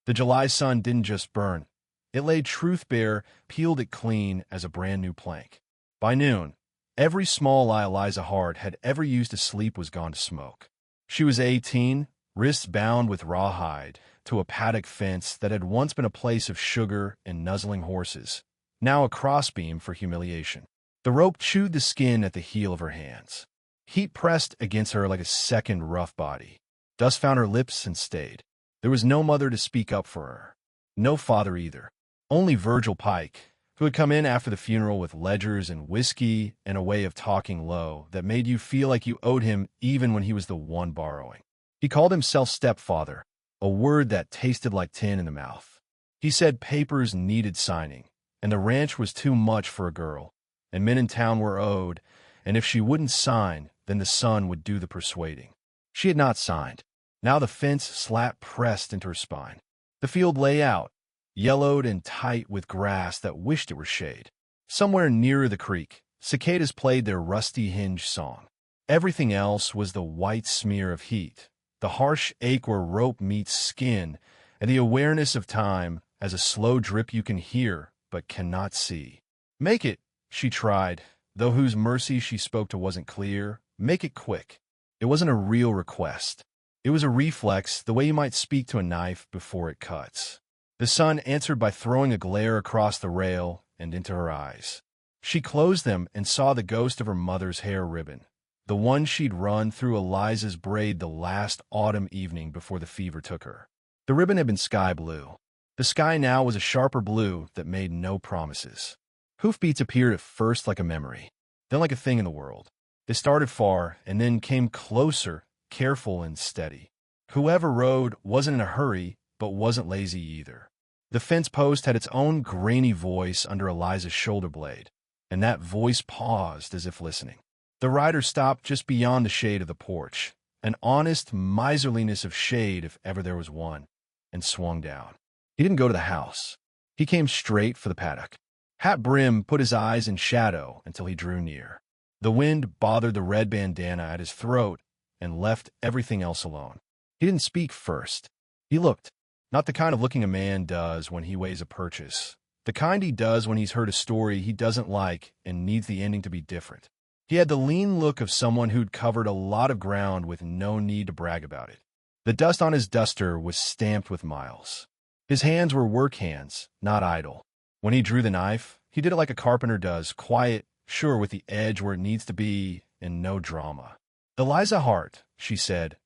The July sun didn't just burn. It laid truth bare, peeled it clean as a brand new plank. By noon, every small lie Eliza Hart had ever used to sleep was gone to smoke. She was 18, wrists bound with rawhide, to a paddock fence that had once been a place of sugar and nuzzling horses, now a crossbeam for humiliation. The rope chewed the skin at the heel of her hands. Heat pressed against her like a second rough body. Dust found her lips and stayed. There was no mother to speak up for her. No father either. Only Virgil Pike, who had come in after the funeral with ledgers and whiskey and a way of talking low that made you feel like you owed him even when he was the one borrowing. He called himself stepfather, a word that tasted like tin in the mouth. He said papers needed signing, and the ranch was too much for a girl, and men in town were owed, and if she wouldn't sign, then the son would do the persuading. She had not signed. Now the fence slap pressed into her spine. The field lay out, yellowed and tight with grass that wished it were shade. Somewhere nearer the creek, cicadas played their rusty hinge song. Everything else was the white smear of heat, the harsh ache where rope meets skin, and the awareness of time as a slow drip you can hear but cannot see. Make it, she tried, though whose mercy she spoke to wasn't clear. Make it quick. It wasn't a real request. It was a reflex, the way you might speak to a knife before it cuts. The sun answered by throwing a glare across the rail and into her eyes. She closed them and saw the ghost of her mother's hair ribbon, the one she'd run through Eliza's braid the last autumn evening before the fever took her. The ribbon had been sky blue. The sky now was a sharper blue that made no promises. Hoofbeats appeared at first like a memory, then like a thing in the world. They started far and then came closer, careful and steady. Whoever rode wasn't in a hurry, but wasn't lazy either. The fence post had its own grainy voice under Eliza's shoulder blade, and that voice paused as if listening. The rider stopped just beyond the shade of the porch, an honest miserliness of shade if ever there was one, and swung down. He didn't go to the house. He came straight for the paddock. Hat brim put his eyes in shadow until he drew near. The wind bothered the red bandana at his throat and left everything else alone. He didn't speak first. He looked, not the kind of looking a man does when he weighs a purchase, the kind he does when he's heard a story he doesn't like and needs the ending to be different. He had the lean look of someone who'd covered a lot of ground with no need to brag about it. The dust on his duster was stamped with miles. His hands were work hands, not idle. When he drew the knife, he did it like a carpenter does, quiet, sure with the edge where it needs to be, and no drama. Eliza Hart, she said,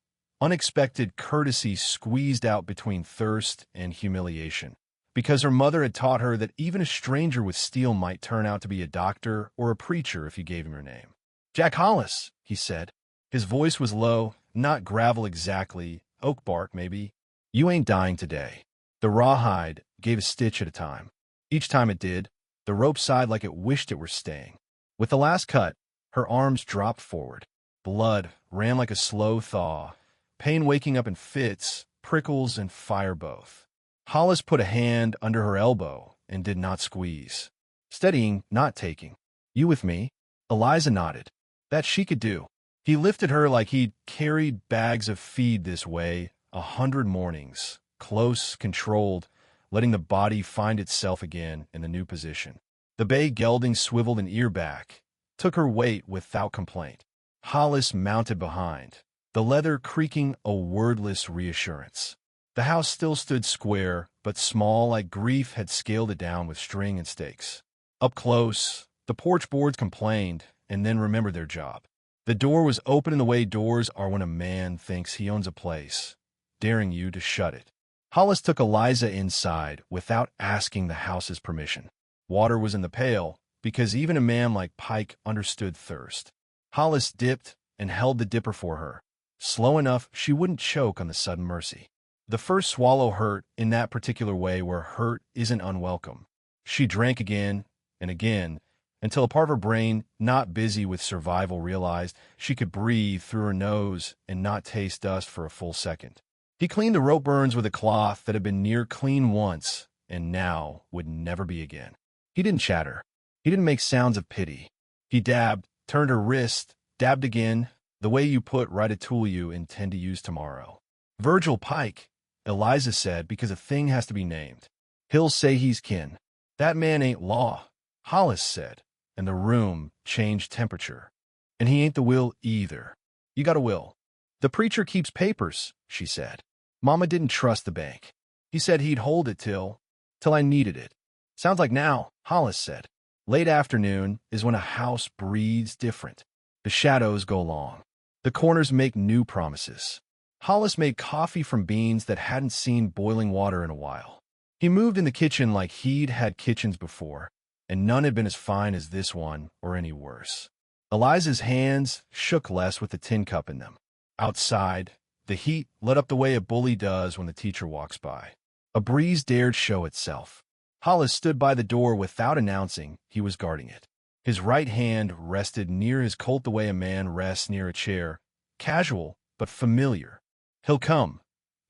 unexpected courtesy squeezed out between thirst and humiliation, because her mother had taught her that even a stranger with steel might turn out to be a doctor or a preacher if you gave him your name. Jack Hollis, he said. His voice was low, not gravel exactly, oak bark maybe. You ain't dying today. The rawhide gave a stitch at a time. Each time it did, the rope sighed like it wished it were staying. With the last cut, her arms dropped forward. Blood ran like a slow thaw, pain waking up in fits, prickles, and fire both. Hollis put a hand under her elbow and did not squeeze. Steadying, not taking. You with me? Eliza nodded. That she could do. He lifted her like he'd carried bags of feed this way 100 mornings, close, controlled, letting the body find itself again in the new position. The bay gelding swiveled an ear back, took her weight without complaint. Hollis mounted behind, the leather creaking a wordless reassurance. The house still stood square, but small like grief had scaled it down with string and stakes. Up close, the porch boards complained and then remembered their job. The door was open in the way doors are when a man thinks he owns a place, daring you to shut it. Hollis took Eliza inside without asking the house's permission. Water was in the pail, because even a man like Pike understood thirst. Hollis dipped and held the dipper for her, slow enough she wouldn't choke on the sudden mercy. The first swallow hurt in that particular way where hurt isn't unwelcome. She drank again and again, until a part of her brain, not busy with survival, realized she could breathe through her nose and not taste dust for a full second. He cleaned the rope burns with a cloth that had been near clean once and now would never be again. He didn't chatter. He didn't make sounds of pity. He dabbed, turned her wrist, dabbed again, the way you put right a tool you intend to use tomorrow. Virgil Pike, Eliza said, because a thing has to be named. He'll say he's kin. That man ain't law, Hollis said, and the room changed temperature. And he ain't the will either. You got a will. The preacher keeps papers, she said. Mama didn't trust the bank. He said he'd hold it till I needed it. Sounds like now, Hollis said. Late afternoon is when a house breathes different. The shadows go long. The corners make new promises. Hollis made coffee from beans that hadn't seen boiling water in a while. He moved in the kitchen like he'd had kitchens before, and none had been as fine as this one or any worse. Eliza's hands shook less with the tin cup in them. Outside, the heat lit up the way a bully does when the teacher walks by. A breeze dared show itself. Hollis stood by the door without announcing he was guarding it. His right hand rested near his Colt the way a man rests near a chair, casual but familiar. He'll come,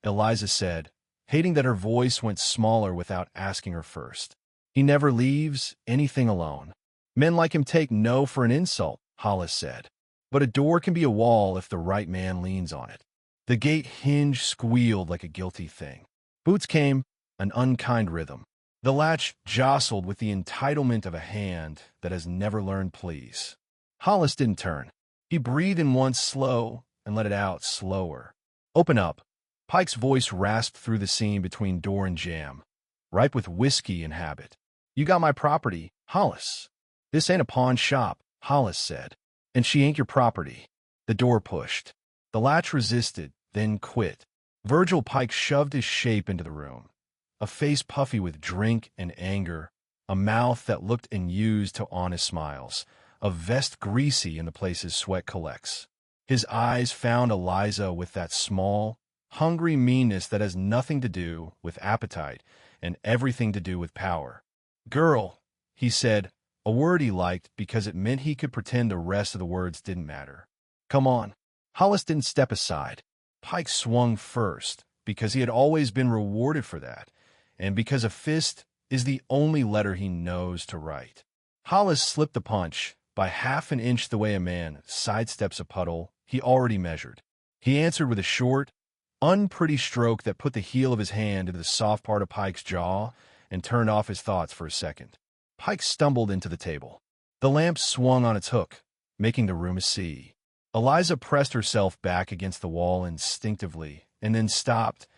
Eliza said, hating that her voice went smaller without asking her first. He never leaves anything alone. Men like him take no for an insult, Hollis said. But a door can be a wall if the right man leans on it. The gate hinge squealed like a guilty thing. Boots came, an unkind rhythm. The latch jostled with the entitlement of a hand that has never learned please. Hollis didn't turn. He breathed in once slow and let it out slower. Open up. Pike's voice rasped through the scene between door and jamb, ripe with whiskey and habit. You got my property, Hollis. This ain't a pawn shop, Hollis said. And she ain't your property. The door pushed. The latch resisted, then quit. Virgil Pike shoved his shape into the room. A face puffy with drink and anger, a mouth that looked unused to honest smiles, a vest greasy in the places sweat collects. His eyes found Eliza with that small, hungry meanness that has nothing to do with appetite and everything to do with power. Girl, he said, a word he liked because it meant he could pretend the rest of the words didn't matter. Come on. Hollis didn't step aside. Pike swung first because he had always been rewarded for that, and because a fist is the only letter he knows to write. Hollis slipped the punch by half an inch the way a man sidesteps a puddle he already measured. He answered with a short, unpretty stroke that put the heel of his hand into the soft part of Pike's jaw and turned off his thoughts for a second. Pike stumbled into the table. The lamp swung on its hook, making the room a sea. Eliza pressed herself back against the wall instinctively and then stopped,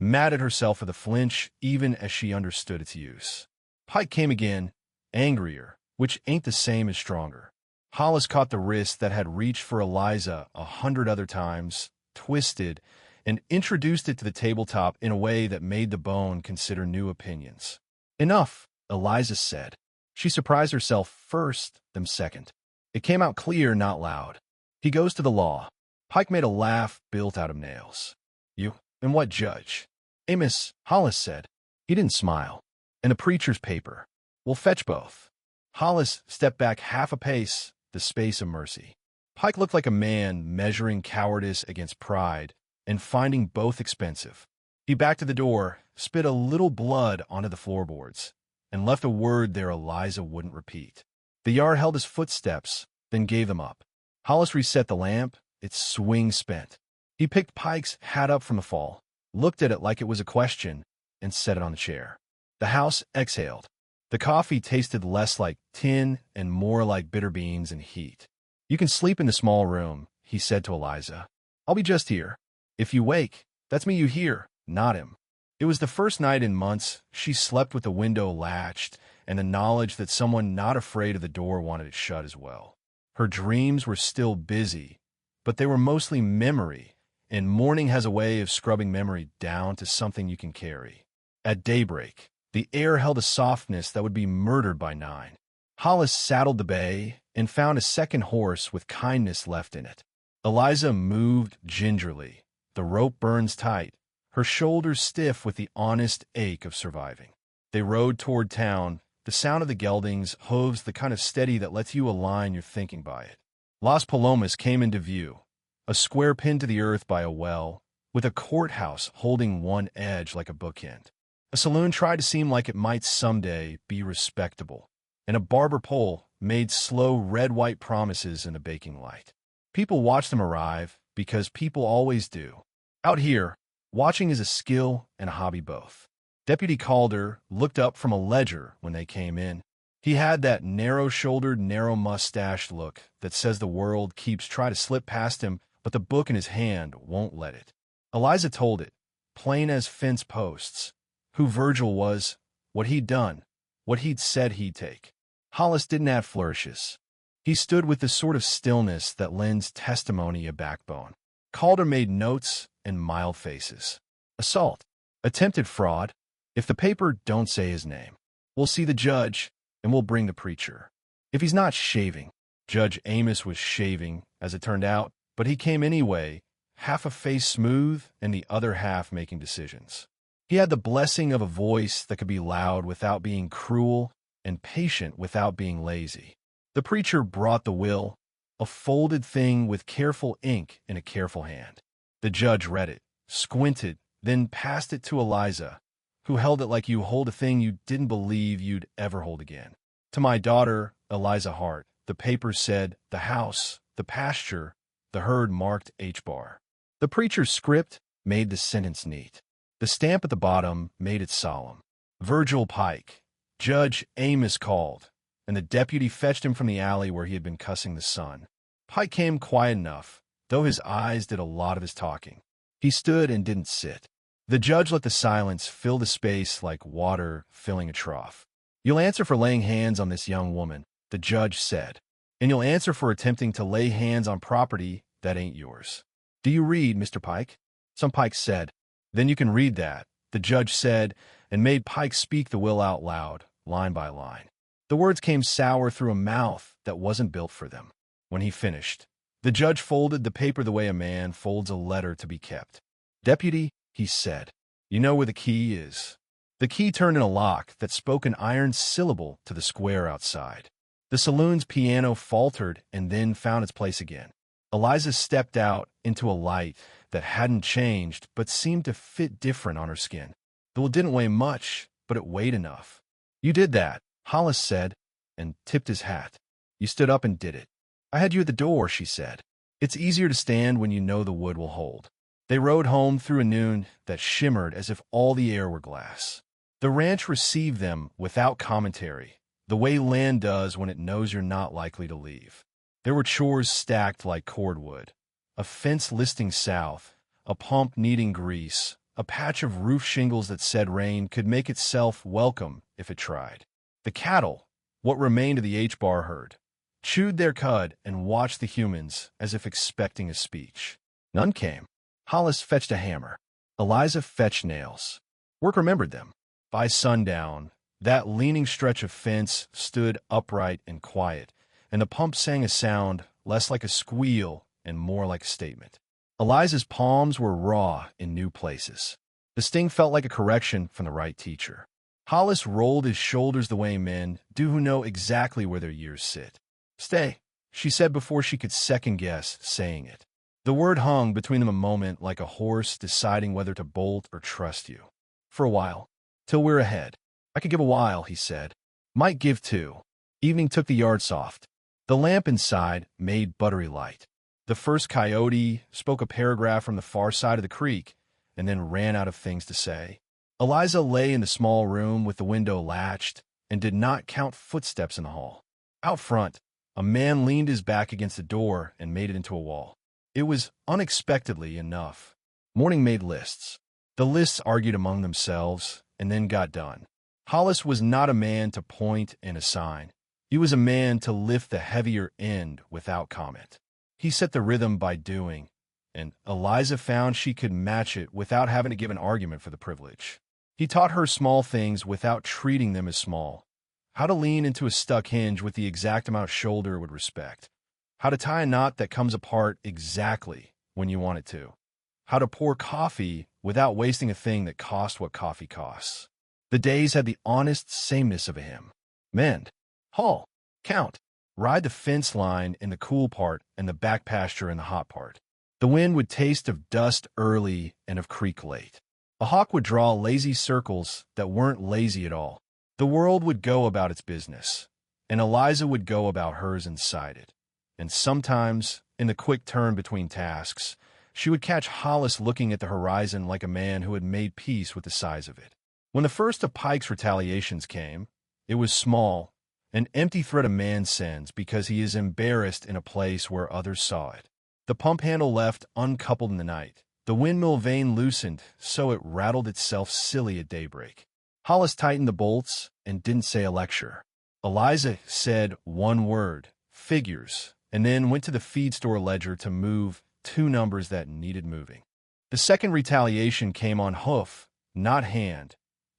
mad at herself for the flinch even as she understood its use. Pike came again, angrier, which ain't the same as stronger. Hollis caught the wrist that had reached for Eliza 100 other times, twisted, and introduced it to the tabletop in a way that made the bone consider new opinions. Enough, Eliza said. She surprised herself first, then second. It came out clear, not loud. He goes to the law. Pike made a laugh built out of nails. You, and what judge? Amos, Hollis said. He didn't smile. And the preacher's paper. We'll fetch both. Hollis stepped back half a pace, the space of mercy. Pike looked like a man measuring cowardice against pride and finding both expensive. He backed to the door, spit a little blood onto the floorboards, and left a word there Eliza wouldn't repeat. The yard held his footsteps, then gave them up. Hollis reset the lamp, its swing spent. He picked Pike's hat up from the fall, looked at it like it was a question, and set it on the chair. The house exhaled. The coffee tasted less like tin and more like bitter beans and heat. You can sleep in the small room, he said to Eliza. I'll be just here. If you wake, that's me you hear, not him. It was the first night in months she slept with the window latched and the knowledge that someone not afraid of the door wanted it shut as well. Her dreams were still busy, but they were mostly memory, and morning has a way of scrubbing memory down to something you can carry. At daybreak, the air held a softness that would be murdered by 9. Hollis saddled the bay and found a second horse with kindness left in it. Eliza moved gingerly, the rope burns tight, her shoulders stiff with the honest ache of surviving. They rode toward town, the sound of the geldings, hooves the kind of steady that lets you align your thinking by it. Las Palomas came into view, a square pinned to the earth by a well, with a courthouse holding one edge like a bookend. A saloon tried to seem like it might someday be respectable, and a barber pole made slow red-white promises in the baking light. People watched them arrive, because people always do. Out here, Watching is a skill and a hobby both. Deputy Calder looked up from a ledger when they came in. He had that narrow-shouldered, narrow-mustached look that says the world keeps trying to slip past him, but the book in his hand won't let it. Eliza told it, plain as fence posts, who Virgil was, what he'd done, what he'd said he'd take. Hollis didn't have flourishes. He stood with the sort of stillness that lends testimony a backbone. Calder made notes and mild faces. Assault. Attempted fraud. If the paper don't say his name, we'll see the judge, and we'll bring the preacher. If he's not shaving. Judge Amos was shaving, as it turned out, but he came anyway, half a face smooth and the other half making decisions. He had the blessing of a voice that could be loud without being cruel and patient without being lazy. The preacher brought the will, a folded thing with careful ink in a careful hand. The judge read it, squinted, then passed it to Eliza, who held it like you hold a thing you didn't believe you'd ever hold again. To my daughter, Eliza Hart, the paper said, the house, the pasture, the herd marked H-bar. The preacher's script made the sentence neat. The stamp at the bottom made it solemn. Virgil Pike. Judge Amos called, and the deputy fetched him from the alley where he had been cussing the sun. Pike came quiet enough, though his eyes did a lot of his talking. He stood and didn't sit. The judge let the silence fill the space like water filling a trough. You'll answer for laying hands on this young woman, the judge said, and you'll answer for attempting to lay hands on property that ain't yours. Do you read, Mr. Pike? Some Pike said. Then you can read that, the judge said, and made Pike speak the will out loud, line by line. The words came sour through a mouth that wasn't built for them. When he finished, the judge folded the paper the way a man folds a letter to be kept. Deputy, he said, you know where the key is. The key turned in a lock that spoke an iron syllable to the square outside. The saloon's piano faltered and then found its place again. Eliza stepped out into a light that hadn't changed but seemed to fit different on her skin. Though it didn't weigh much, but it weighed enough. You did that, Hollis said, and tipped his hat. You stood up and did it. I had you at the door, she said. It's easier to stand when you know the wood will hold. They rode home through a noon that shimmered as if all the air were glass. The ranch received them without commentary, the way land does when it knows you're not likely to leave. There were chores stacked like cordwood, a fence listing south, a pump needing grease, a patch of roof shingles that said rain could make itself welcome if it tried. The cattle, what remained of the H-bar herd, chewed their cud and watched the humans as if expecting a speech. None came. Hollis fetched a hammer. Eliza fetched nails. Work remembered them. By sundown, that leaning stretch of fence stood upright and quiet, and the pump sang a sound less like a squeal and more like a statement. Eliza's palms were raw in new places. The sting felt like a correction from the right teacher. Hollis rolled his shoulders the way men do who know exactly where their years sit. Stay, she said before she could second-guess saying it. The word hung between them a moment like a horse deciding whether to bolt or trust you. For a while. Till we're ahead. I could give a while, he said. Might give two. Evening took the yard soft. The lamp inside made buttery light. The first coyote spoke a paragraph from the far side of the creek and then ran out of things to say. Eliza lay in the small room with the window latched and did not count footsteps in the hall. Out front, a man leaned his back against the door and made it into a wall. It was unexpectedly enough. Morning made lists. The lists argued among themselves and then got done. Hollis was not a man to point and assign. He was a man to lift the heavier end without comment. He set the rhythm by doing, and Eliza found she could match it without having to give an argument for the privilege. He taught her small things without treating them as small. How to lean into a stuck hinge with the exact amount of shoulder it would respect. How to tie a knot that comes apart exactly when you want it to. How to pour coffee without wasting a thing that cost what coffee costs. The days had the honest sameness of a hymn. Mend. Haul. Count. Ride the fence line in the cool part and the back pasture in the hot part. The wind would taste of dust early and of creek late. A hawk would draw lazy circles that weren't lazy at all. The world would go about its business, and Eliza would go about hers inside it. And sometimes, in the quick turn between tasks, She would catch Hollis looking at the horizon like a man who had made peace with the size of it. When the first of Pike's retaliations came, it was small, an empty threat a man sends because he is embarrassed in a place where others saw it. The pump handle left uncoupled in the night. The windmill vane loosened, so it rattled itself silly at daybreak. Hollis tightened the bolts and didn't say a lecture. Eliza said one word, figures, and then went to the feed store ledger to move 2 numbers that needed moving. The second retaliation came on hoof, not hand.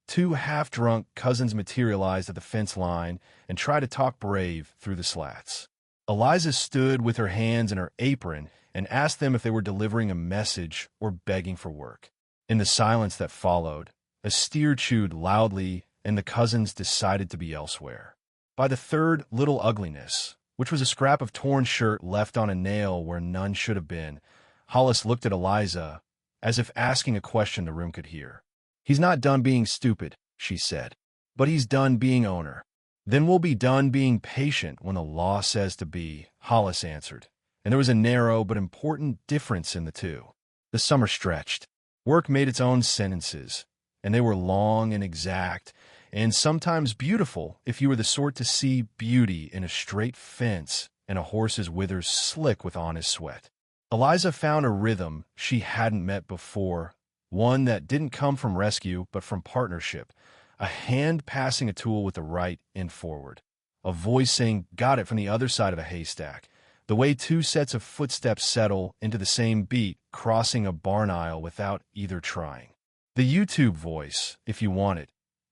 2 half-drunk cousins materialized at the fence line and tried to talk brave through the slats. Eliza stood with her hands in her apron and asked them if they were delivering a message or begging for work. In the silence that followed, a steer chewed loudly and the cousins decided to be elsewhere. By the third little ugliness, which was a scrap of torn shirt left on a nail where none should have been, Hollis looked at Eliza as if asking a question the room could hear. "He's not done being stupid," she said, "but he's done being owner." "Then we'll be done being patient when the law says to be," Hollis answered, and there was a narrow but important difference in the two. The summer stretched. Work made its own sentences, and they were long and exact, and sometimes beautiful if you were the sort to see beauty in a straight fence and a horse's withers slick with honest sweat. Eliza found a rhythm she hadn't met before, one that didn't come from rescue but from partnership, a hand passing a tool with the right end forward, a voice saying, "Got it," from the other side of a haystack, the way 2 sets of footsteps settle into the same beat, crossing a barn aisle without either trying. The YouTube voice, if you want it,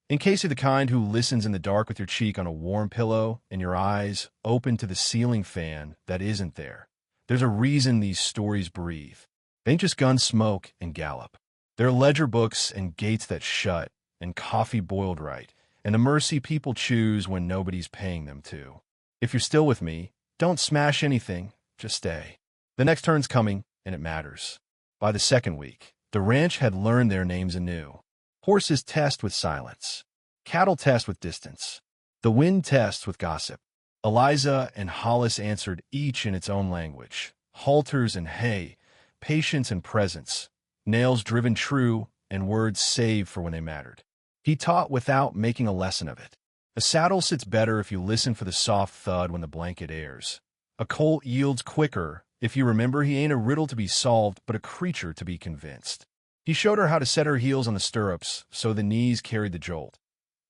in case you're the kind who listens in the dark with your cheek on a warm pillow and your eyes open to the ceiling fan that isn't there. There's a reason these stories breathe. They ain't just gun smoke and gallop. They're ledger books and gates that shut, and coffee boiled right, and the mercy people choose when nobody's paying them to. If you're still with me, don't smash anything, just stay. The next turn's coming, and it matters. By the second week, the ranch had learned their names anew. Horses test with silence. Cattle test with distance. The wind tests with gossip. Eliza and Hollis answered each in its own language. Halters and hay, patience and presence, nails driven true, and words saved for when they mattered. He taught without making a lesson of it. A saddle sits better if you listen for the soft thud when the blanket airs. A colt yields quicker if you remember he ain't a riddle to be solved, but a creature to be convinced. He showed her how to set her heels on the stirrups so the knees carried the jolt,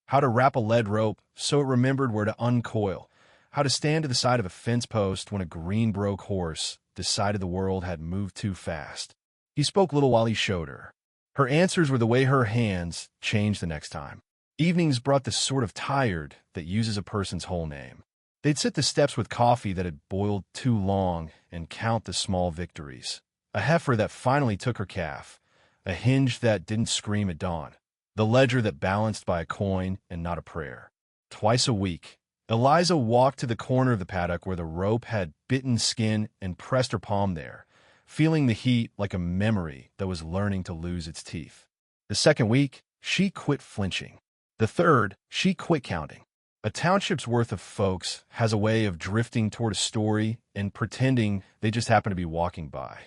how to wrap a lead rope so it remembered where to uncoil, how to stand to the side of a fence post when a green-broke horse decided the world had moved too fast. He spoke little while he showed her. Her answers were the way her hands changed the next time. Evenings brought the sort of tired that uses a person's whole name. They'd sit the steps with coffee that had boiled too long and count the small victories. A heifer that finally took her calf, a hinge that didn't scream at dawn, the ledger that balanced by a coin and not a prayer. Twice a week, Eliza walked to the corner of the paddock where the rope had bitten skin and pressed her palm there, feeling the heat like a memory that was learning to lose its teeth. The second week, she quit flinching. The third, she quit counting. A township's worth of folks has a way of drifting toward a story and pretending they just happen to be walking by.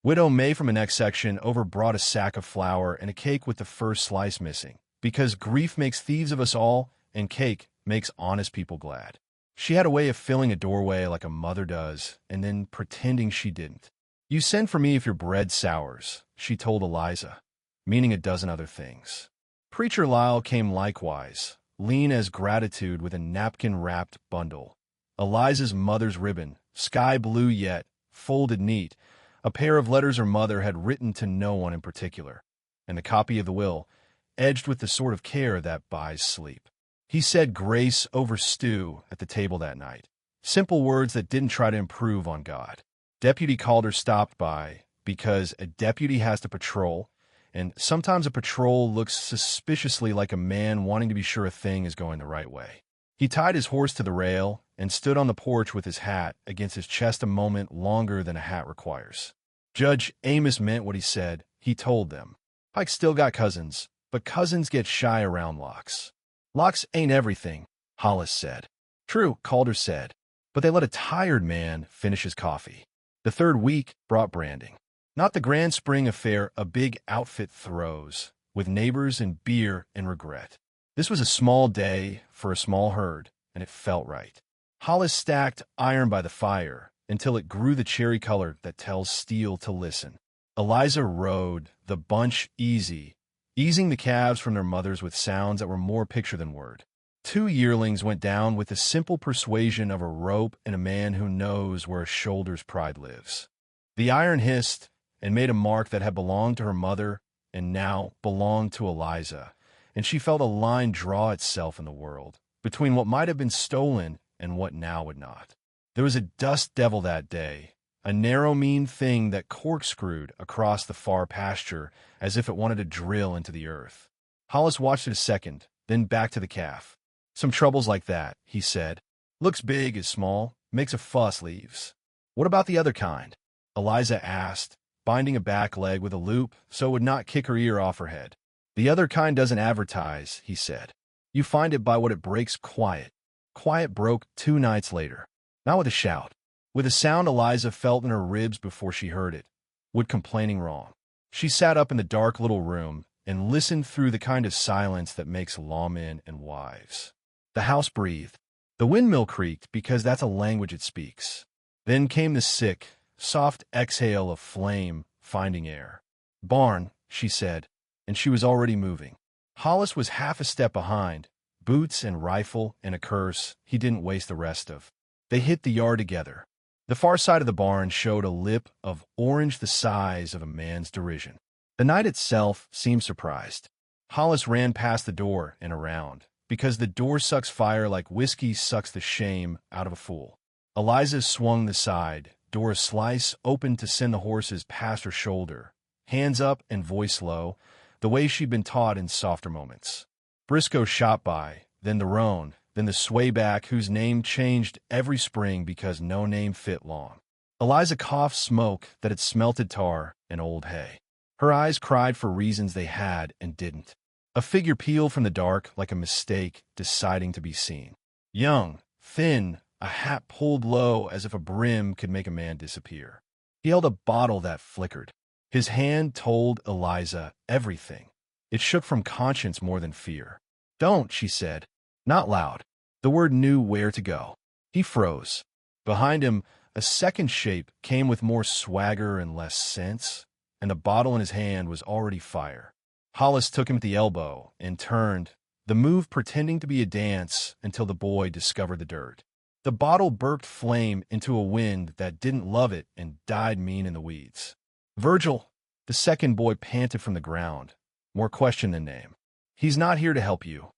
Widow May from the next section overbrought a sack of flour and a cake with the first slice missing, because grief makes thieves of us all, and cake makes honest people glad. She had a way of filling a doorway like a mother does, and then pretending she didn't. "You send for me if your bread sours," she told Eliza, meaning a dozen other things. Preacher Lyle came likewise, lean as gratitude with a napkin-wrapped bundle. Eliza's mother's ribbon, sky blue yet, folded neat, a pair of letters her mother had written to no one in particular, and the copy of the will, edged with the sort of care that buys sleep. He said grace over stew at the table that night, simple words that didn't try to improve on God. Deputy Calder stopped by because a deputy has to patrol, and sometimes a patrol looks suspiciously like a man wanting to be sure a thing is going the right way. He tied his horse to the rail and stood on the porch with his hat against his chest a moment longer than a hat requires. Judge Amos meant what he said. He told them. Pike still got cousins, but cousins get shy around locks. "Locks ain't everything," Hollis said. "True," Calder said, but they let a tired man finish his coffee. The third week brought branding. Not the grand spring affair a big outfit throws, with neighbors and beer and regret. This was a small day for a small herd, and it felt right. Hollis stacked iron by the fire until it grew the cherry color that tells steel to listen. Eliza rode the bunch easing the calves from their mothers with sounds that were more picture than word. 2 yearlings went down with the simple persuasion of a rope and a man who knows where a shoulder's pride lives. The iron hissed and made a mark that had belonged to her mother and now belonged to Eliza, and she felt a line draw itself in the world between what might have been stolen and what now would not. There was a dust devil that day, a narrow, mean thing that corkscrewed across the far pasture as if it wanted to drill into the earth. Hollis watched it a second, then back to the calf. Some troubles like that, he said. Looks big, is small, makes a fuss, leaves. What about the other kind? Eliza asked, binding a back leg with a loop so it would not kick her ear off her head. The other kind doesn't advertise, he said. You find it by what it breaks quiet. Quiet broke 2 nights later. Not with a shout. With a sound Eliza felt in her ribs before she heard it. Would complaining wrong. She sat up in the dark little room and listened through the kind of silence that makes lawmen and wives. The house breathed. The windmill creaked because that's a language it speaks. Then came the sick, soft exhale of flame finding air. Barn, she said, and she was already moving. Hollis was half a step behind, boots and rifle and a curse he didn't waste the rest of. They hit the yard together. The far side of the barn showed a lip of orange the size of a man's derision. The night itself seemed surprised. Hollis ran past the door and around, because the door sucks fire like whiskey sucks the shame out of a fool. Eliza swung the side, door a slice open to send the horses past her shoulder, hands up and voice low, the way she'd been taught in softer moments. Briscoe shot by, then the roan, then the swayback whose name changed every spring because no name fit long. Eliza coughed smoke that had smelted tar and old hay. Her eyes cried for reasons they had and didn't. A figure peeled from the dark like a mistake deciding to be seen. Young, thin, a hat pulled low as if a brim could make a man disappear. He held a bottle that flickered. His hand told Eliza everything. It shook from conscience more than fear. Don't, she said. Not loud. The word knew where to go. He froze. Behind him, a second shape came with more swagger and less sense, and the bottle in his hand was already fire. Hollis took him at the elbow and turned, the move pretending to be a dance until the boy discovered the dirt. The bottle burked flame into a wind that didn't love it and died mean in the weeds. Virgil, the second boy panted from the ground, more question than name. He's not here to help you,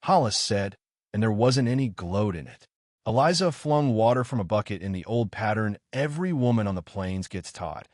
Hollis said, and there wasn't any gloat in it. Eliza flung water from a bucket in the old pattern every woman on the plains gets taught.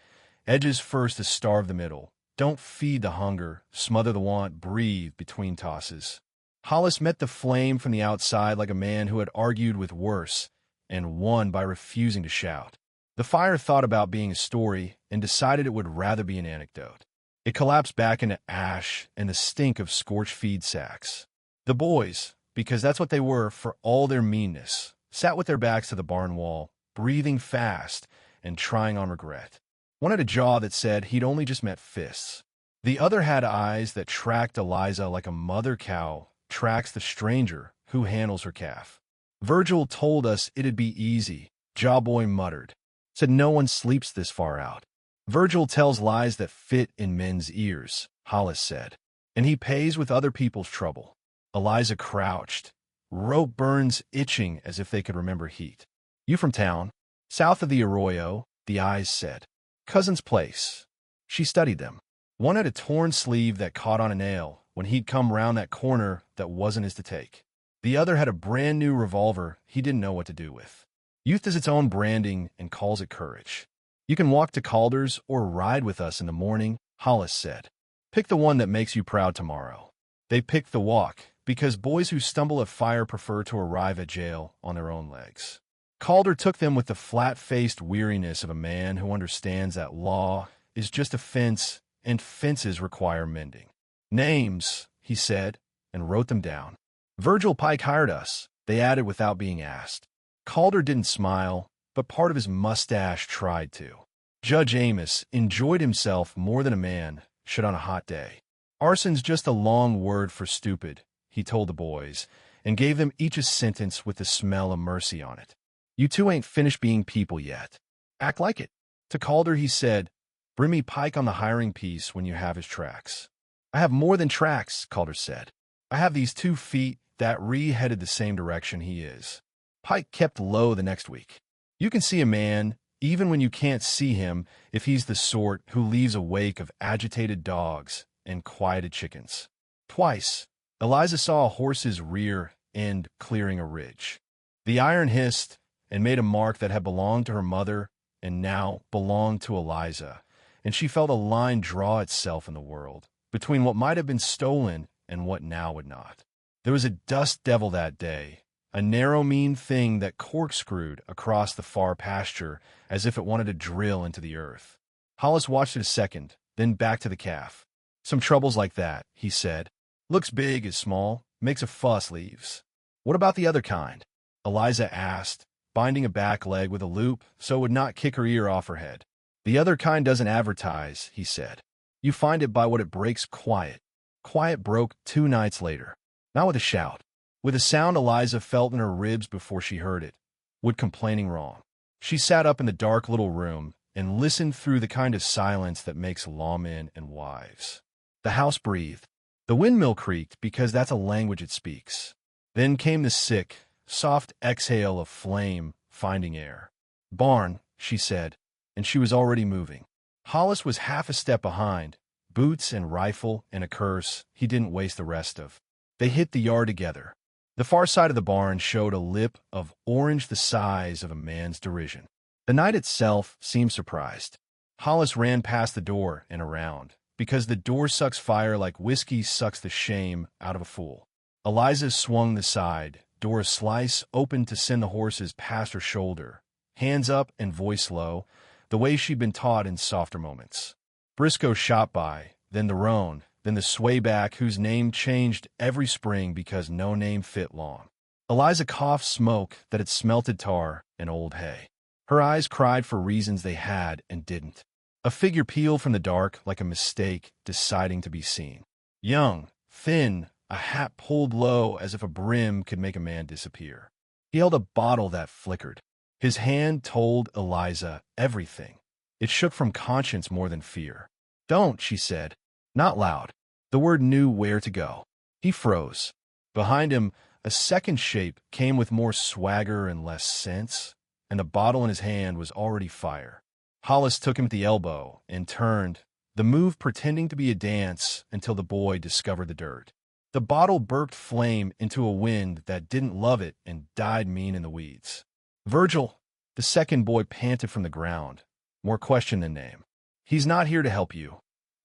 Edges first to starve the middle. Don't feed the hunger, smother the want, breathe between tosses. Hollis met the flame from the outside like a man who had argued with worse and won by refusing to shout. The fire thought about being a story and decided it would rather be an anecdote. It collapsed back into ash and the stink of scorched feed sacks. The boys, because that's what they were for all their meanness, sat with their backs to the barn wall, breathing fast and trying on regret. One had a jaw that said he'd only just met fists. The other had eyes that tracked Eliza like a mother cow tracks the stranger who handles her calf. Virgil told us it'd be easy, Jawboy muttered. Said no one sleeps this far out. Virgil tells lies that fit in men's ears, Hollis said, and he pays with other people's trouble. Eliza crouched, rope burns itching as if they could remember heat. You from town? South of the Arroyo, the eyes said. Cousin's place. She studied them. One had a torn sleeve that caught on a nail when he'd come round that corner that wasn't his to take. The other had a brand new revolver he didn't know what to do with. Youth has its own branding and calls it courage. You can walk to Calder's or ride with us in the morning, Hollis said. Pick the one that makes you proud tomorrow. They picked the walk because boys who stumble at fire prefer to arrive at jail on their own legs. Calder took them with the flat-faced weariness of a man who understands that law is just a fence and fences require mending. Names, he said, and wrote them down. Virgil Pike hired us, they added without being asked. Calder didn't smile, but part of his mustache tried to. Judge Amos enjoyed himself more than a man should on a hot day. Arson's just a long word for stupid, he told the boys, and gave them each a sentence with the smell of mercy on it. You two ain't finished being people yet. Act like it. To Calder he said, bring me Pike on the hiring piece when you have his tracks. I have more than tracks, Calder said. I have these 2 feet that headed the same direction he is. Pike kept low the next week. You can see a man, even when you can't see him, if he's the sort who leaves a wake of agitated dogs and quieted chickens. Twice, Eliza saw a horse's rear end clearing a ridge. The iron hissed and made a mark that had belonged to her mother and now belonged to Eliza, and she felt a line draw itself in the world between what might have been stolen and what now would not. There was a dust devil that day, a narrow, mean thing that corkscrewed across the far pasture as if it wanted to drill into the earth. Hollis watched it a second, then back to the calf. Some troubles like that, he said. Looks big, is small, makes a fuss, leaves. What about the other kind? Eliza asked, binding a back leg with a loop so it would not kick her ear off her head. The other kind doesn't advertise, he said. You find it by what it breaks quiet. Quiet broke 2 nights later. Not with a shout. With a sound Eliza felt in her ribs before she heard it. Would complaining wrong. She sat up in the dark little room and listened through the kind of silence that makes lawmen and wives. The house breathed. The windmill creaked because that's a language it speaks. Then came the sick, soft exhale of flame finding air. Barn, she said, and she was already moving. Hollis was half a step behind. Boots and rifle and a curse he didn't waste the rest of. They hit the yard together. The far side of the barn showed a lip of orange the size of a man's derision. The night itself seemed surprised. Hollis ran past the door and around, because the door sucks fire like whiskey sucks the shame out of a fool. Eliza swung the side, door a slice open to send the horses past her shoulder, hands up and voice low, the way she'd been taught in softer moments. Briscoe shot by, then the roan, then the swayback whose name changed every spring because no name fit long. Eliza coughed smoke that had smelted tar and old hay. Her eyes cried for reasons they had and didn't. A figure peeled from the dark like a mistake deciding to be seen. Young, thin, a hat pulled low as if a brim could make a man disappear. He held a bottle that flickered. His hand told Eliza everything. It shook from conscience more than fear. Don't, she said. Not loud. The word knew where to go. He froze. Behind him, a second shape came with more swagger and less sense, and the bottle in his hand was already fire. Hollis took him at the elbow and turned, the move pretending to be a dance until the boy discovered the dirt. The bottle burked flame into a wind that didn't love it and died mean in the weeds. Virgil, the second boy panted from the ground, more question than name. He's not here to help you,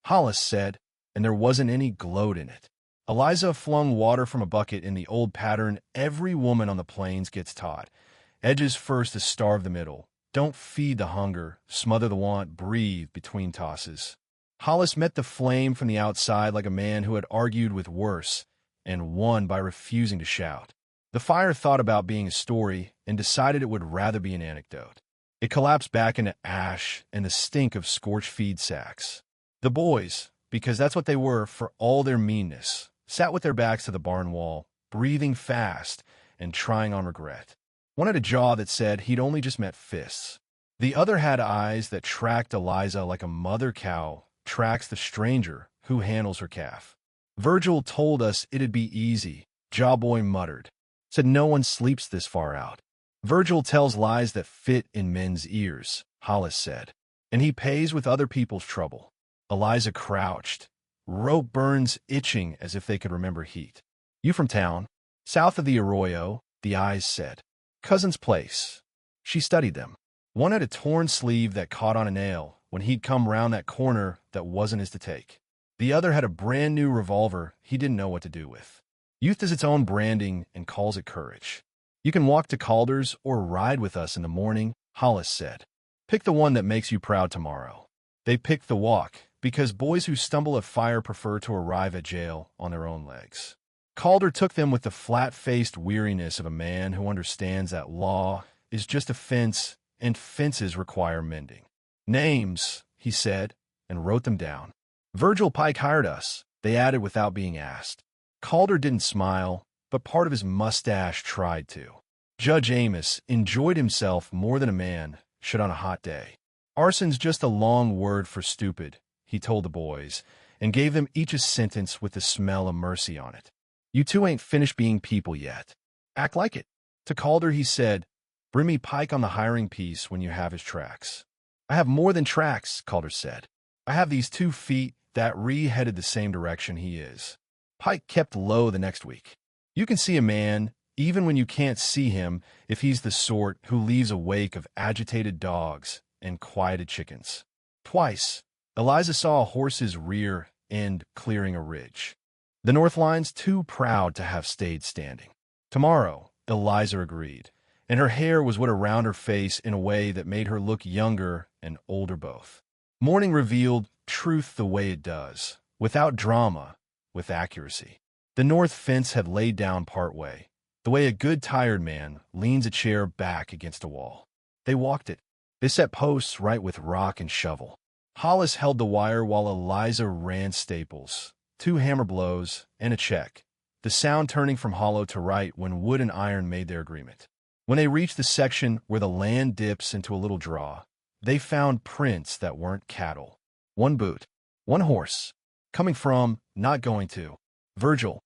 Hollis said, and there wasn't any gloat in it. Eliza flung water from a bucket in the old pattern every woman on the plains gets taught. Edges first to starve the middle. Don't feed the hunger, smother the want, breathe between tosses. Hollis met the flame from the outside like a man who had argued with worse and won by refusing to shout. The fire thought about being a story and decided it would rather be an anecdote. It collapsed back into ash and the stink of scorched feed sacks. The boys, because that's what they were for all their meanness, sat with their backs to the barn wall, breathing fast and trying on regret. One had a jaw that said he'd only just met fists. The other had eyes that tracked Eliza like a mother cow tracks the stranger who handles her calf. Virgil told us it'd be easy, Jawboy muttered. Said no one sleeps this far out. Virgil tells lies that fit in men's ears, Hollis said, and he pays with other people's trouble. Eliza crouched, rope burns itching as if they could remember heat. You from town? South of the Arroyo, the eyes said. Cousin's place. She studied them. One had a torn sleeve that caught on a nail when he'd come round that corner that wasn't his to take. The other had a brand new revolver he didn't know what to do with. Youth has its own branding and calls it courage. You can walk to Calder's or ride with us in the morning, Hollis said. Pick the one that makes you proud tomorrow. They picked the walk because boys who stumble at fire prefer to arrive at jail on their own legs. Calder took them with the flat-faced weariness of a man who understands that law is just a fence and fences require mending. Names, he said, and wrote them down. Virgil Pike hired us, they added without being asked. Calder didn't smile, but part of his mustache tried to. Judge Amos enjoyed himself more than a man should on a hot day. Arson's just a long word for stupid, he told the boys, and gave them each a sentence with the smell of mercy on it. You two ain't finished being people yet. Act like it. To Calder he said, bring me Pike on the hiring piece when you have his tracks. I have more than tracks, Calder said. I have these 2 feet that headed the same direction he is. Pike kept low the next week. You can see a man, even when you can't see him, if he's the sort who leaves a wake of agitated dogs and quieted chickens. Twice, Eliza saw a horse's rear end clearing a ridge. The North Line's too proud to have stayed standing. Tomorrow, Eliza agreed, and her hair was what around her face in a way that made her look younger and older both. Morning revealed truth the way it does, without drama, with accuracy. The north fence had laid down part way, the way a good tired man leans a chair back against a wall. They walked it. They set posts right with rock and shovel. Hollis held the wire while Eliza ran staples, 2 hammer blows, and a check, the sound turning from hollow to right when wood and iron made their agreement. When they reached the section where the land dips into a little draw, they found prints that weren't cattle. 1 boot, 1 horse. Coming from, not going to. Virgil,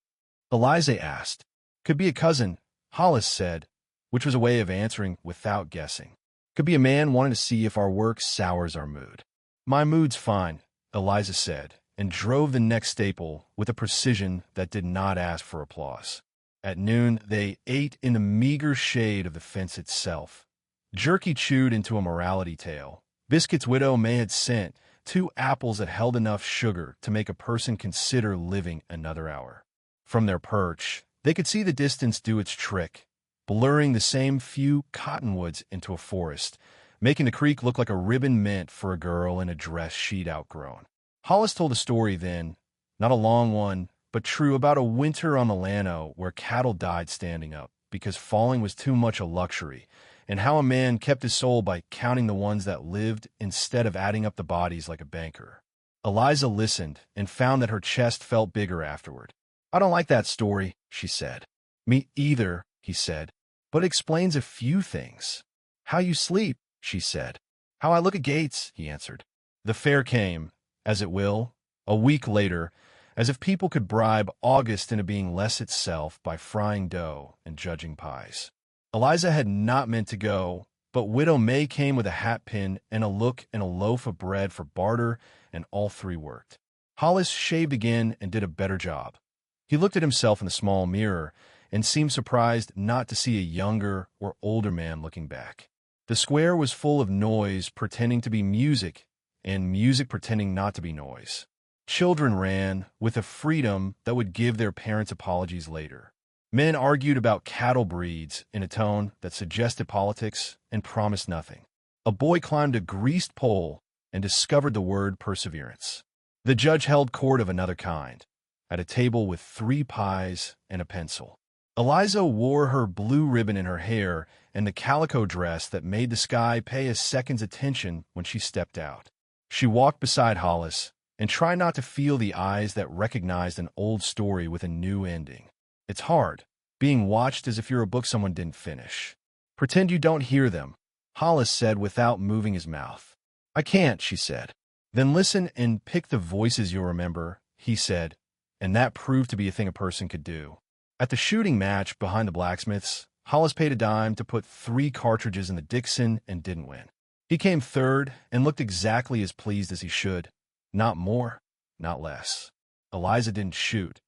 Eliza asked. Could be a cousin, Hollis said, which was a way of answering without guessing. Could be a man wanting to see if our work sours our mood. My mood's fine, Eliza said, and drove the next staple with a precision that did not ask for applause. At noon, they ate in the meager shade of the fence itself. Jerky chewed into a morality tale. Biscuit's widow may had sent 2 apples that held enough sugar to make a person consider living another hour. From their perch, they could see the distance do its trick, blurring the same few cottonwoods into a forest, making the creek look like a ribbon meant for a girl in a dress she'd outgrown. Hollis told a story then, not a long one, but true, about a winter on the Llano where cattle died standing up because falling was too much a luxury, and how a man kept his soul by counting the ones that lived instead of adding up the bodies like a banker. Eliza listened and found that her chest felt bigger afterward. I don't like that story, she said. Me either, he said, but it explains a few things. How you sleep, she said. How I look at Gates, he answered. The fair came, as it will, a week later, as if people could bribe August into being less itself by frying dough and judging pies. Eliza had not meant to go, but Widow May came with a hat pin and a look and a loaf of bread for barter, and all 3 worked. Hollis shaved again and did a better job. He looked at himself in the small mirror and seemed surprised not to see a younger or older man looking back. The square was full of noise pretending to be music and music pretending not to be noise. Children ran with a freedom that would give their parents apologies later. Men argued about cattle breeds in a tone that suggested politics and promised nothing. A boy climbed a greased pole and discovered the word perseverance. The judge held court of another kind, at a table with 3 pies and a pencil. Eliza wore her blue ribbon in her hair and the calico dress that made the sky pay a second's attention when she stepped out. She walked beside Hollis and tried not to feel the eyes that recognized an old story with a new ending. It's hard, being watched as if you're a book someone didn't finish. Pretend you don't hear them, Hollis said without moving his mouth. I can't, she said. Then listen and pick the voices you'll remember, he said, and that proved to be a thing a person could do. At the shooting match behind the blacksmith's, Hollis paid a dime to put 3 cartridges in the Dixon and didn't win. He came third and looked exactly as pleased as he should. Not more, not less. Eliza didn't shoot.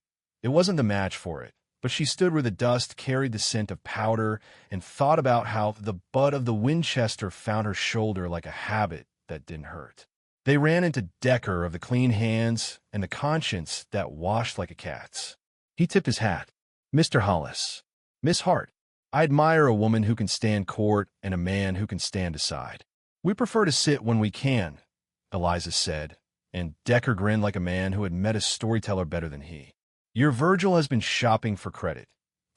It wasn't the match for it, but she stood where the dust carried the scent of powder and thought about how the butt of the Winchester found her shoulder like a habit that didn't hurt. They ran into Decker of the clean hands and the conscience that washed like a cat's. He tipped his hat. Mr. Hollis. Miss Hart. I admire a woman who can stand court and a man who can stand aside. We prefer to sit when we can, Eliza said, and Decker grinned like a man who had met a storyteller better than he. Your Virgil has been shopping for credit,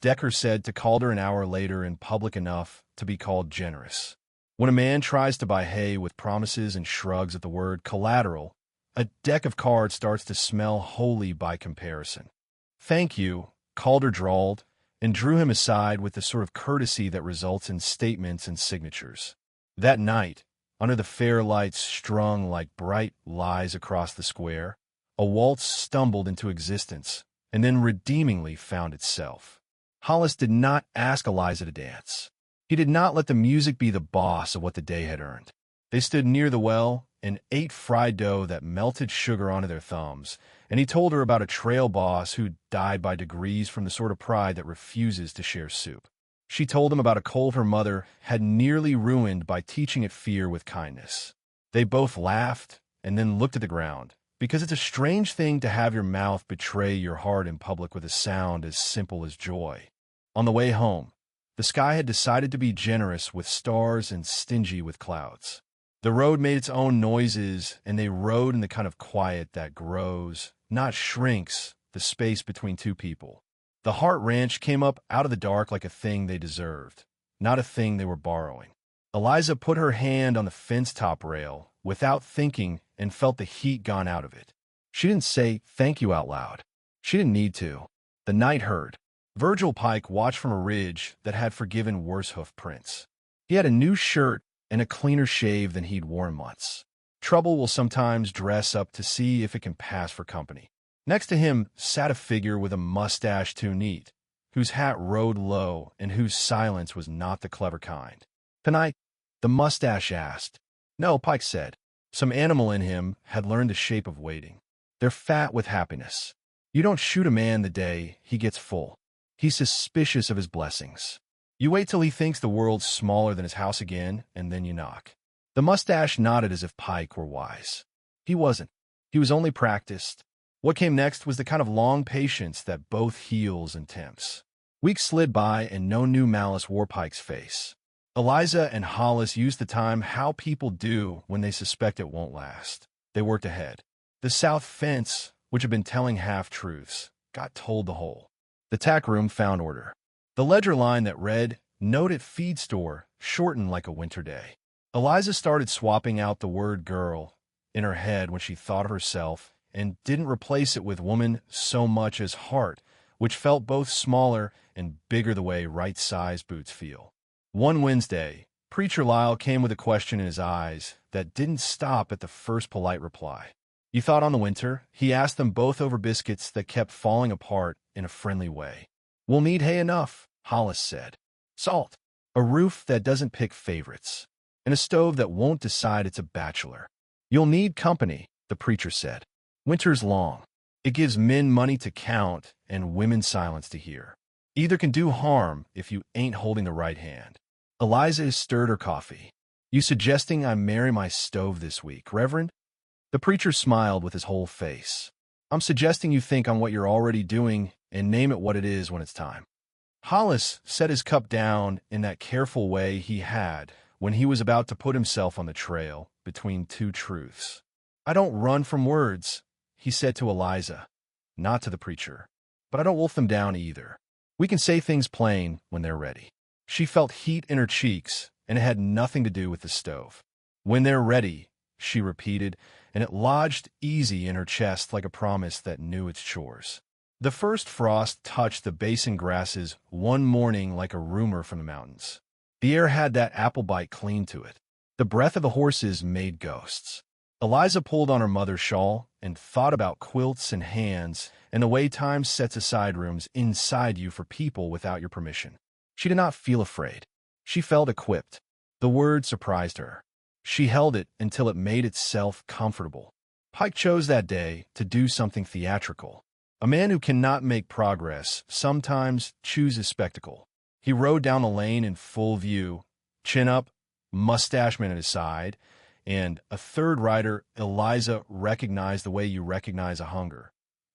Decker said to Calder an hour later in public enough to be called generous. When a man tries to buy hay with promises and shrugs at the word collateral, a deck of cards starts to smell holy by comparison. "Thank you," Calder drawled, and drew him aside with the sort of courtesy that results in statements and signatures. That night, under the fair lights strung like bright lies across the square, a waltz stumbled into existence and then redeemingly found itself. Hollis did not ask Eliza to dance. He did not let the music be the boss of what the day had earned. They stood near the well and ate fried dough that melted sugar onto their thumbs, and he told her about a trail boss who died by degrees from the sort of pride that refuses to share soup. She told him about a cold her mother had nearly ruined by teaching it fear with kindness. They both laughed and then looked at the ground, because it's a strange thing to have your mouth betray your heart in public with a sound as simple as joy. On the way home, the sky had decided to be generous with stars and stingy with clouds. The road made its own noises, and they rode in the kind of quiet that grows, not shrinks, the space between two people. The Hart Ranch came up out of the dark like a thing they deserved, not a thing they were borrowing. Eliza put her hand on the fence-top rail, without thinking, and felt the heat gone out of it. She didn't say thank you out loud. She didn't need to. The night heard. Virgil Pike watched from a ridge that had forgiven worse hoof prints. He had a new shirt and a cleaner shave than he'd worn in months. Trouble will sometimes dress up to see if it can pass for company. Next to him sat a figure with a mustache too neat, whose hat rode low and whose silence was not the clever kind. "Tonight?" the mustache asked. "No," Pike said. Some animal in him had learned the shape of waiting. "They're fat with happiness. You don't shoot a man the day he gets full. He's suspicious of his blessings. You wait till he thinks the world's smaller than his house again, and then you knock." The mustache nodded as if Pike were wise. He wasn't. He was only practiced. What came next was the kind of long patience that both heals and tempts. Weeks slid by, and no new malice wore Pike's face. Eliza and Hollis used the time how people do when they suspect it won't last. They worked ahead. The south fence, which had been telling half-truths, got told the whole. The tack room found order. The ledger line that read, "Note at feed store," shortened like a winter day. Eliza started swapping out the word girl in her head when she thought of herself, and didn't replace it with woman so much as heart, which felt both smaller and bigger the way right-sized boots feel. One Wednesday, Preacher Lyle came with a question in his eyes that didn't stop at the first polite reply. "You thought on the winter?" He asked them both over biscuits that kept falling apart in a friendly way. "We'll need hay enough," Hollis said. "Salt, a roof that doesn't pick favorites, and a stove that won't decide it's a bachelor." "You'll need company," the preacher said. "Winter's long. It gives men money to count and women silence to hear. Either can do harm if you ain't holding the right hand." Eliza has stirred her coffee. "You suggesting I marry my stove this week, Reverend?" The preacher smiled with his whole face. "I'm suggesting you think on what you're already doing and name it what it is when it's time." Hollis set his cup down in that careful way he had when he was about to put himself on the trail between two truths. "I don't run from words," he said to Eliza, not to the preacher. "But I don't wolf them down either. We can say things plain when they're ready." She felt heat in her cheeks, and it had nothing to do with the stove. "When they're ready," she repeated, and it lodged easy in her chest like a promise that knew its chores. The first frost touched the basin grasses one morning like a rumor from the mountains. The air had that apple bite clean to it. The breath of the horses made ghosts. Eliza pulled on her mother's shawl and thought about quilts and hands and the way time sets aside rooms inside you for people without your permission. She did not feel afraid. She felt equipped. The word surprised her. She held it until it made itself comfortable. Pike chose that day to do something theatrical. A man who cannot make progress sometimes chooses spectacle. He rode down the lane in full view, chin up, mustache man at his side, and a third rider Eliza recognized the way you recognize a hunger.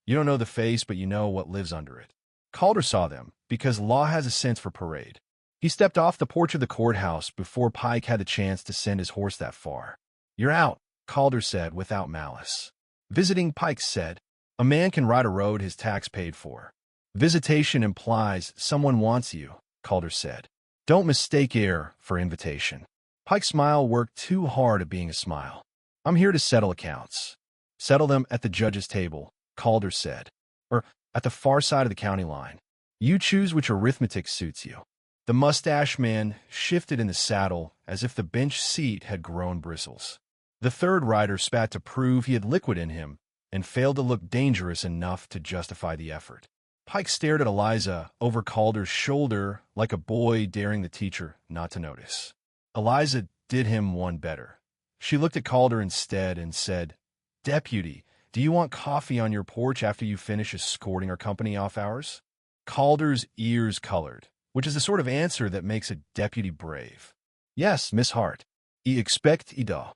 You don't know the face, but you know what lives under it. Calder saw them, because law has a sense for parade. He stepped off the porch of the courthouse before Pike had the chance to send his horse that far. "You're out," Calder said without malice. "Visiting," Pike said. "A man can ride a road his tax paid for." "Visitation implies someone wants you," Calder said. "Don't mistake air for invitation." Pike's smile worked too hard at being a smile. I'm here to settle accounts. Settle them at the judge's table, Calder said. Or at the far side of the county line. You choose which arithmetic suits you. The mustache man shifted in the saddle as if the bench seat had grown bristles. The third rider spat to prove he had liquid in him and failed to look dangerous enough to justify the effort. Pike stared at Eliza over Calder's shoulder like a boy daring the teacher not to notice. Eliza did him one better. She looked at Calder instead and said, Deputy, do you want coffee on your porch after you finish escorting our company off hours? Calder's ears colored, which is the sort of answer that makes a deputy brave. Yes, Miss Hart. I expect Ida.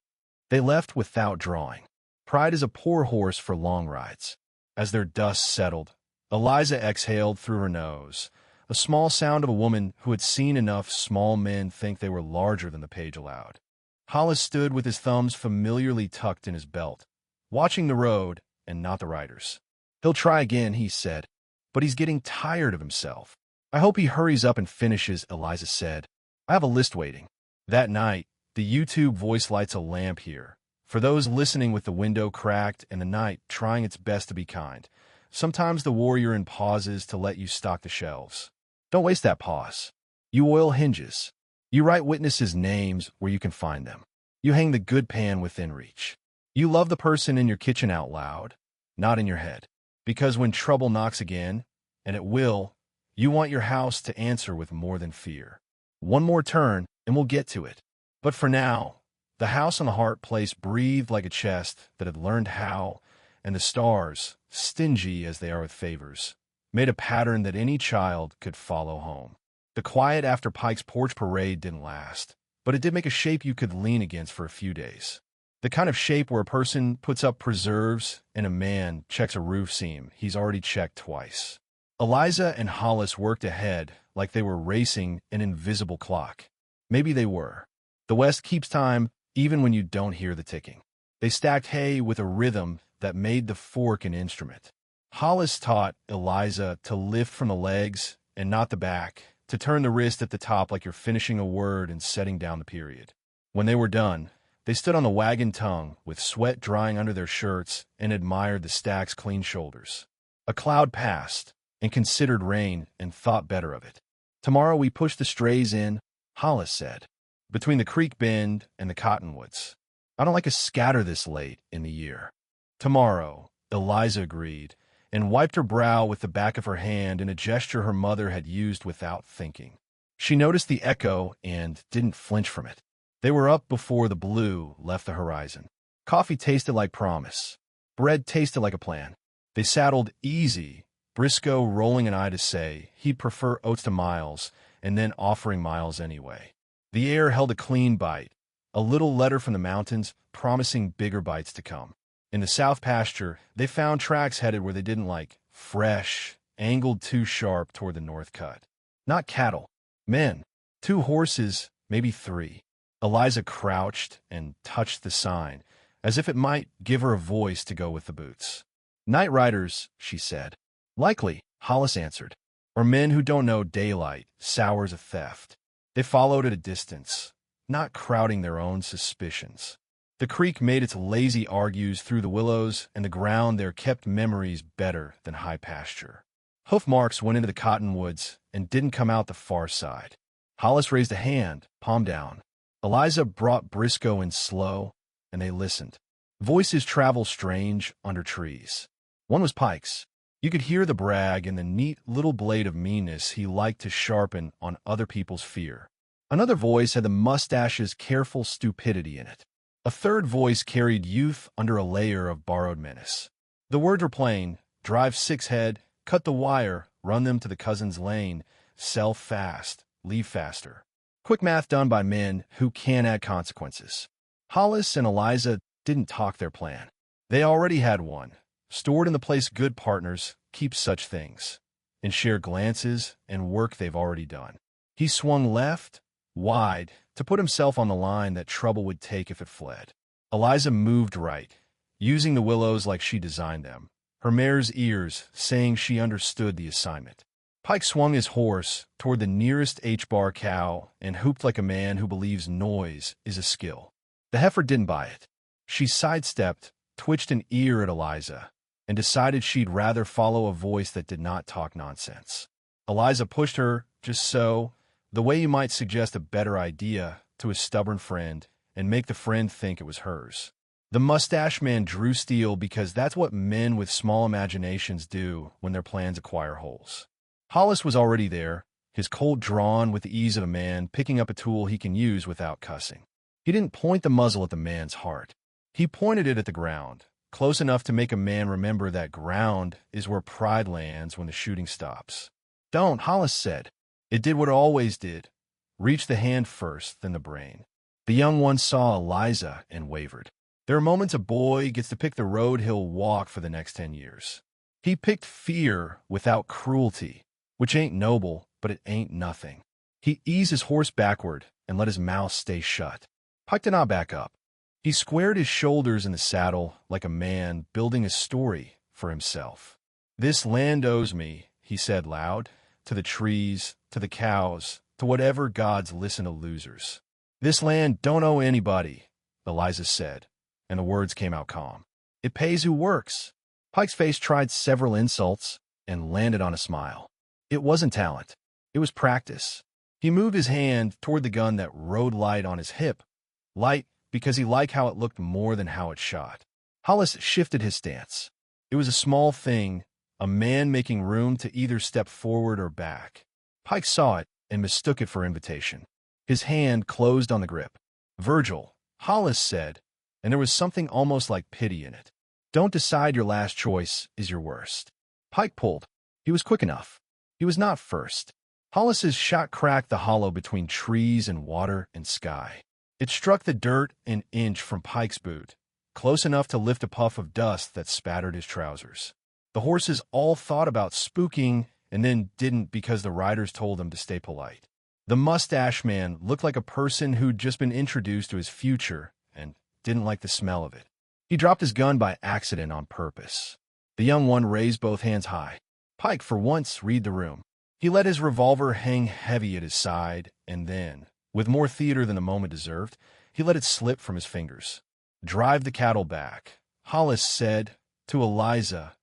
They left without drawing. Pride is a poor horse for long rides. As their dust settled, Eliza exhaled through her nose, a small sound of a woman who had seen enough small men think they were larger than the page allowed. Hollis stood with his thumbs familiarly tucked in his belt, watching the road and not the riders. He'll try again, he said, but he's getting tired of himself. I hope he hurries up and finishes, Eliza said. I have a list waiting. That night, the YouTube voice lights a lamp here. For those listening with the window cracked and the night trying its best to be kind, sometimes the warrior in pauses to let you stock the shelves. Don't waste that pause. You oil hinges. You write witnesses' names where you can find them. You hang the good pan within reach. You love the person in your kitchen out loud, not in your head. Because when trouble knocks again, and it will, you want your house to answer with more than fear. One more turn, and we'll get to it. But for now, the house on the Hart place breathed like a chest that had learned how, and the stars, stingy as they are with favors, made a pattern that any child could follow home. The quiet after Pike's porch parade didn't last, but it did make a shape you could lean against for a few days. The kind of shape where a person puts up preserves and a man checks a roof seam he's already checked twice. Eliza and Hollis worked ahead like they were racing an invisible clock. Maybe they were. The West keeps time even when you don't hear the ticking. They stacked hay with a rhythm that made the fork an instrument. Hollis taught Eliza to lift from the legs and not the back, to turn the wrist at the top like you're finishing a word and setting down the period. When they were done, they stood on the wagon tongue with sweat drying under their shirts and admired the stack's clean shoulders. A cloud passed and considered rain and thought better of it. Tomorrow we push the strays in, Hollis said, between the creek bend and the cottonwoods. I don't like a scatter this late in the year. Tomorrow, Eliza agreed, and wiped her brow with the back of her hand in a gesture her mother had used without thinking. She noticed the echo and didn't flinch from it. They were up before the blue left the horizon. Coffee tasted like promise. Bread tasted like a plan. They saddled easy, Briscoe rolling an eye to say he'd prefer oats to miles, and then offering miles anyway. The air held a clean bite, a little letter from the mountains promising bigger bites to come. In the south pasture, they found tracks headed where they didn't like, fresh, angled too sharp toward the north cut. Not cattle, men, 2 horses, maybe 3. Eliza crouched and touched the sign, as if it might give her a voice to go with the boots. Night riders, she said. Likely, Hollis answered. Or men who don't know daylight sours a theft. They followed at a distance, not crowding their own suspicions. The creek made its lazy argues through the willows, and the ground there kept memories better than high pasture. Hoof marks went into the cottonwoods and didn't come out the far side. Hollis raised a hand, palm down. Eliza brought Briscoe in slow, and they listened. Voices travel strange under trees. One was Pike's. You could hear the brag and the neat little blade of meanness he liked to sharpen on other people's fear. Another voice had the mustache's careful stupidity in it. A third voice carried youth under a layer of borrowed menace. The words were plain: drive 6 head, cut the wire, run them to the cousin's lane, sell fast, leave faster. Quick math done by men who can add consequences. Hollis and Eliza didn't talk their plan. They already had one, stored in the place good partners keep such things, and share glances and work they've already done. He swung left, wide, to put himself on the line that trouble would take if it fled. Eliza moved right, using the willows like she designed them, her mare's ears saying she understood the assignment. Pike swung his horse toward the nearest H-bar cow and hooped like a man who believes noise is a skill. The heifer didn't buy it. She sidestepped, twitched an ear at Eliza, and decided she'd rather follow a voice that did not talk nonsense. Eliza pushed her, just so, the way you might suggest a better idea to a stubborn friend and make the friend think it was hers. The mustache man drew steel because that's what men with small imaginations do when their plans acquire holes. Hollis was already there, his Colt drawn with the ease of a man picking up a tool he can use without cussing. He didn't point the muzzle at the man's heart. He pointed it at the ground, close enough to make a man remember that ground is where pride lands when the shooting stops. "Don't," Hollis said. It did what it always did. Reach the hand first, then the brain. The young one saw Eliza and wavered. There are moments a boy gets to pick the road he'll walk for the next 10 years. He picked fear without cruelty, which ain't noble, but it ain't nothing. He eased his horse backward and let his mouth stay shut. Pike did not back up. He squared his shoulders in the saddle like a man building a story for himself. "This land owes me," he said loud, "to the trees, to the cows, to whatever gods listen to losers." "This land don't owe anybody," Eliza said, and the words came out calm. "It pays who works." Pike's face tried several insults and landed on a smile. It wasn't talent. It was practice. He moved his hand toward the gun that rode light on his hip. Light because he liked how it looked more than how it shot. Hollis shifted his stance. It was a small thing, a man making room to either step forward or back. Pike saw it and mistook it for invitation. His hand closed on the grip. "Virgil," Hollis said, and there was something almost like pity in it. "Don't decide your last choice is your worst." Pike pulled. He was quick enough. He was not first. Hollis's shot cracked the hollow between trees and water and sky. It struck the dirt an inch from Pike's boot, close enough to lift a puff of dust that spattered his trousers. The horses all thought about spooking and then didn't because the riders told them to stay polite. The mustache man looked like a person who'd just been introduced to his future and didn't like the smell of it. He dropped his gun by accident on purpose. The young one raised both hands high. Pike, for once, read the room. He let his revolver hang heavy at his side, and then, with more theater than the moment deserved, he let it slip from his fingers. "Drive the cattle back," Hollis said to Eliza,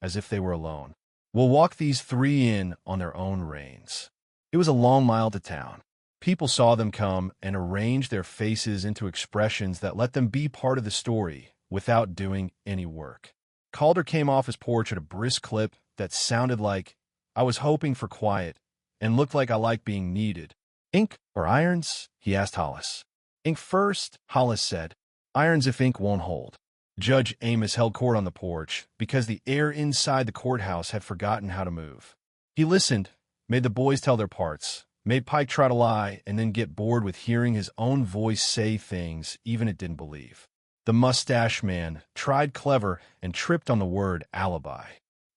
as if they were alone. "We'll walk these three in on their own reins." It was a long mile to town. People saw them come and arranged their faces into expressions that let them be part of the story without doing any work. Calder came off his porch at a brisk clip that sounded like, "I was hoping for quiet," and looked like I like being needed. "Ink or irons?" he asked Hollis. "Ink first," Hollis said. "Irons if ink won't hold." Judge Amos held court on the porch because the air inside the courthouse had forgotten how to move. He listened, made the boys tell their parts, made Pike try to lie, and then get bored with hearing his own voice say things even it didn't believe. The mustache man tried clever and tripped on the word alibi.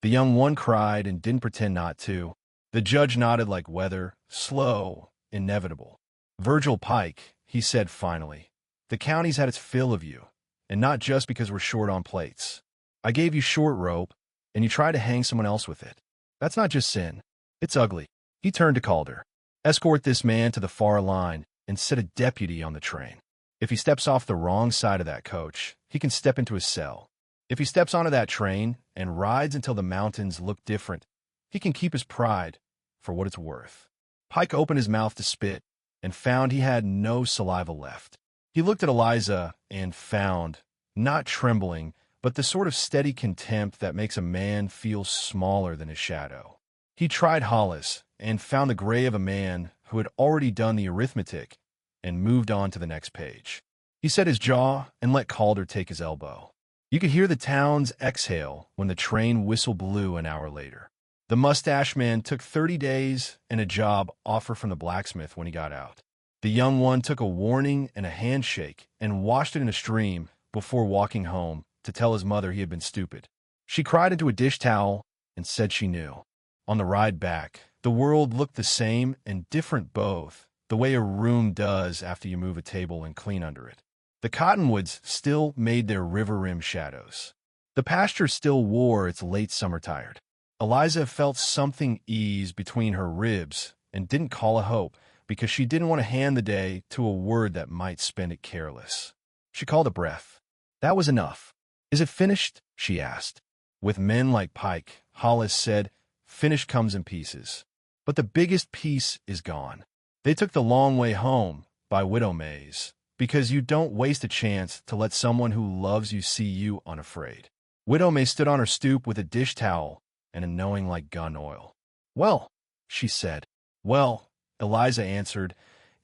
The young one cried and didn't pretend not to. The judge nodded like weather, slow, inevitable. "Virgil Pike," he said finally, "the county's had its fill of you, and not just because we're short on plates. I gave you short rope, and you tried to hang someone else with it. That's not just sin. It's ugly." He turned to Calder. "Escort this man to the far line and set a deputy on the train. If he steps off the wrong side of that coach, he can step into his cell. If he steps onto that train and rides until the mountains look different, he can keep his pride for what it's worth." Pike opened his mouth to spit and found he had no saliva left. He looked at Eliza and found, not trembling, but the sort of steady contempt that makes a man feel smaller than his shadow. He tried Hollis and found the gray of a man who had already done the arithmetic and moved on to the next page. He set his jaw and let Calder take his elbow. You could hear the town's exhale when the train whistle blew an hour later. The mustache man took 30 days and a job offer from the blacksmith when he got out. The young one took a warning and a handshake and washed it in a stream before walking home to tell his mother he had been stupid. She cried into a dish towel and said she knew. On the ride back, the world looked the same and different both, the way a room does after you move a table and clean under it. The cottonwoods still made their river rim shadows. The pasture still wore its late summer tired. Eliza felt something ease between her ribs and didn't call a hope because she didn't want to hand the day to a word that might spend it careless. She called a breath. That was enough. Is it finished? She asked. With men like Pike, Hollis said, finished comes in pieces. But the biggest piece is gone. They took the long way home by Widow Mays, because you don't waste a chance to let someone who loves you see you unafraid. Widow May stood on her stoop with a dish towel and a knowing like gun oil. Well, she said. Well, Eliza answered,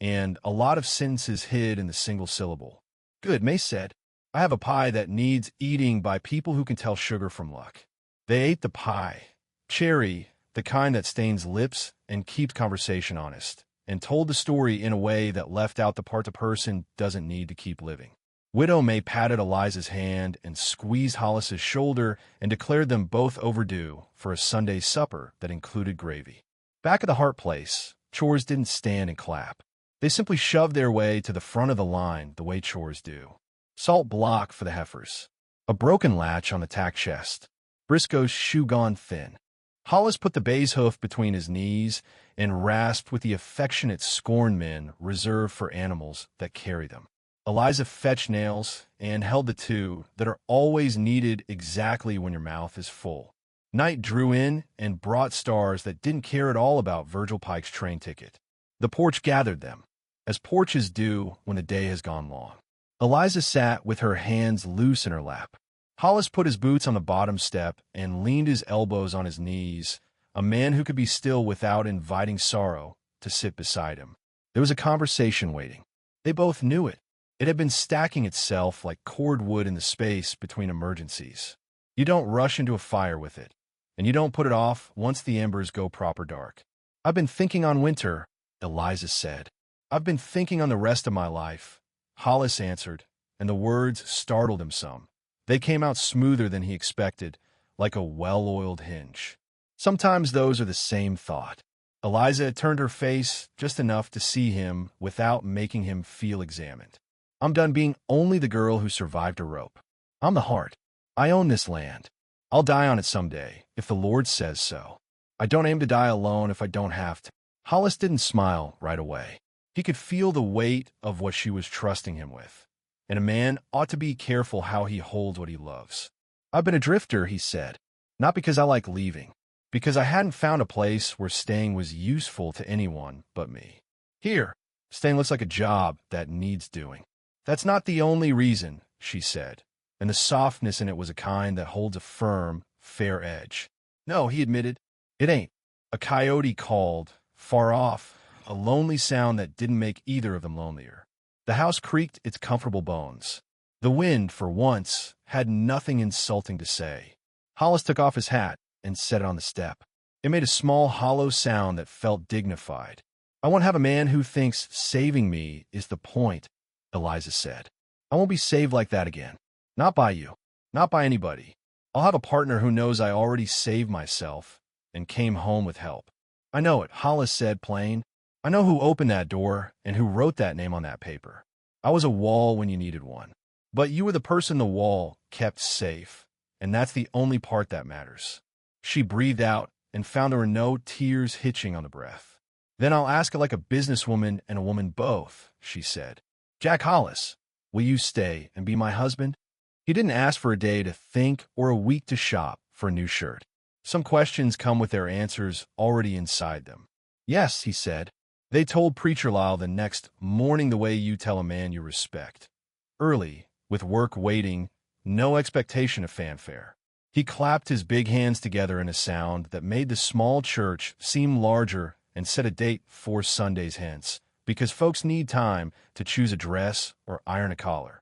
and a lot of sentences hid in the single syllable. Good, May said. I have a pie that needs eating by people who can tell sugar from luck. They ate the pie. Cherry, the kind that stains lips and keeps conversation honest, and told the story in a way that left out the part the person doesn't need to keep living. Widow May patted Eliza's hand and squeezed Hollis's shoulder and declared them both overdue for a Sunday supper that included gravy. Back at the Hart place, chores didn't stand and clap. They simply shoved their way to the front of the line the way chores do. Salt block for the heifers. A broken latch on the tack chest. Briscoe's shoe gone thin. Hollis put the bay's hoof between his knees and rasped with the affectionate scorn men reserved for animals that carry them. Eliza fetched nails and held the two that are always needed exactly when your mouth is full. Night drew in and brought stars that didn't care at all about Virgil Pike's train ticket. The porch gathered them, as porches do when the day has gone long. Eliza sat with her hands loose in her lap. Hollis put his boots on the bottom step and leaned his elbows on his knees, a man who could be still without inviting sorrow to sit beside him. There was a conversation waiting. They both knew it. It had been stacking itself like cordwood in the space between emergencies. You don't rush into a fire with it, and you don't put it off once the embers go proper dark. I've been thinking on winter, Eliza said. I've been thinking on the rest of my life, Hollis answered, and the words startled him some. They came out smoother than he expected, like a well-oiled hinge. Sometimes those are the same thought. Eliza had turned her face just enough to see him without making him feel examined. I'm done being only the girl who survived a rope. I'm the Hart. I own this land. I'll die on it someday, if the Lord says so. I don't aim to die alone if I don't have to. Hollis didn't smile right away. He could feel the weight of what she was trusting him with. And a man ought to be careful how he holds what he loves. I've been a drifter, he said. Not because I like leaving. Because I hadn't found a place where staying was useful to anyone but me. Here, staying looks like a job that needs doing. That's not the only reason, she said, and the softness in it was a kind that holds a firm, fair edge. No, he admitted, it ain't. A coyote called, far off, a lonely sound that didn't make either of them lonelier. The house creaked its comfortable bones. The wind, for once, had nothing insulting to say. Hollis took off his hat and set it on the step. It made a small, hollow sound that felt dignified. I won't have a man who thinks saving me is the point, Eliza said. I won't be saved like that again. Not by you. Not by anybody. I'll have a partner who knows I already saved myself and came home with help. I know it, Hollis said plain. I know who opened that door and who wrote that name on that paper. I was a wall when you needed one. But you were the person the wall kept safe, and that's the only part that matters. She breathed out and found there were no tears hitching on the breath. Then I'll ask it like a businesswoman and a woman both, she said. Jack Hollis, will you stay and be my husband? He didn't ask for a day to think or a week to shop for a new shirt. Some questions come with their answers already inside them. Yes, he said. They told Preacher Lyle the next morning the way you tell a man you respect. Early, with work waiting, no expectation of fanfare. He clapped his big hands together in a sound that made the small church seem larger and set a date 4 Sundays hence, because folks need time to choose a dress or iron a collar.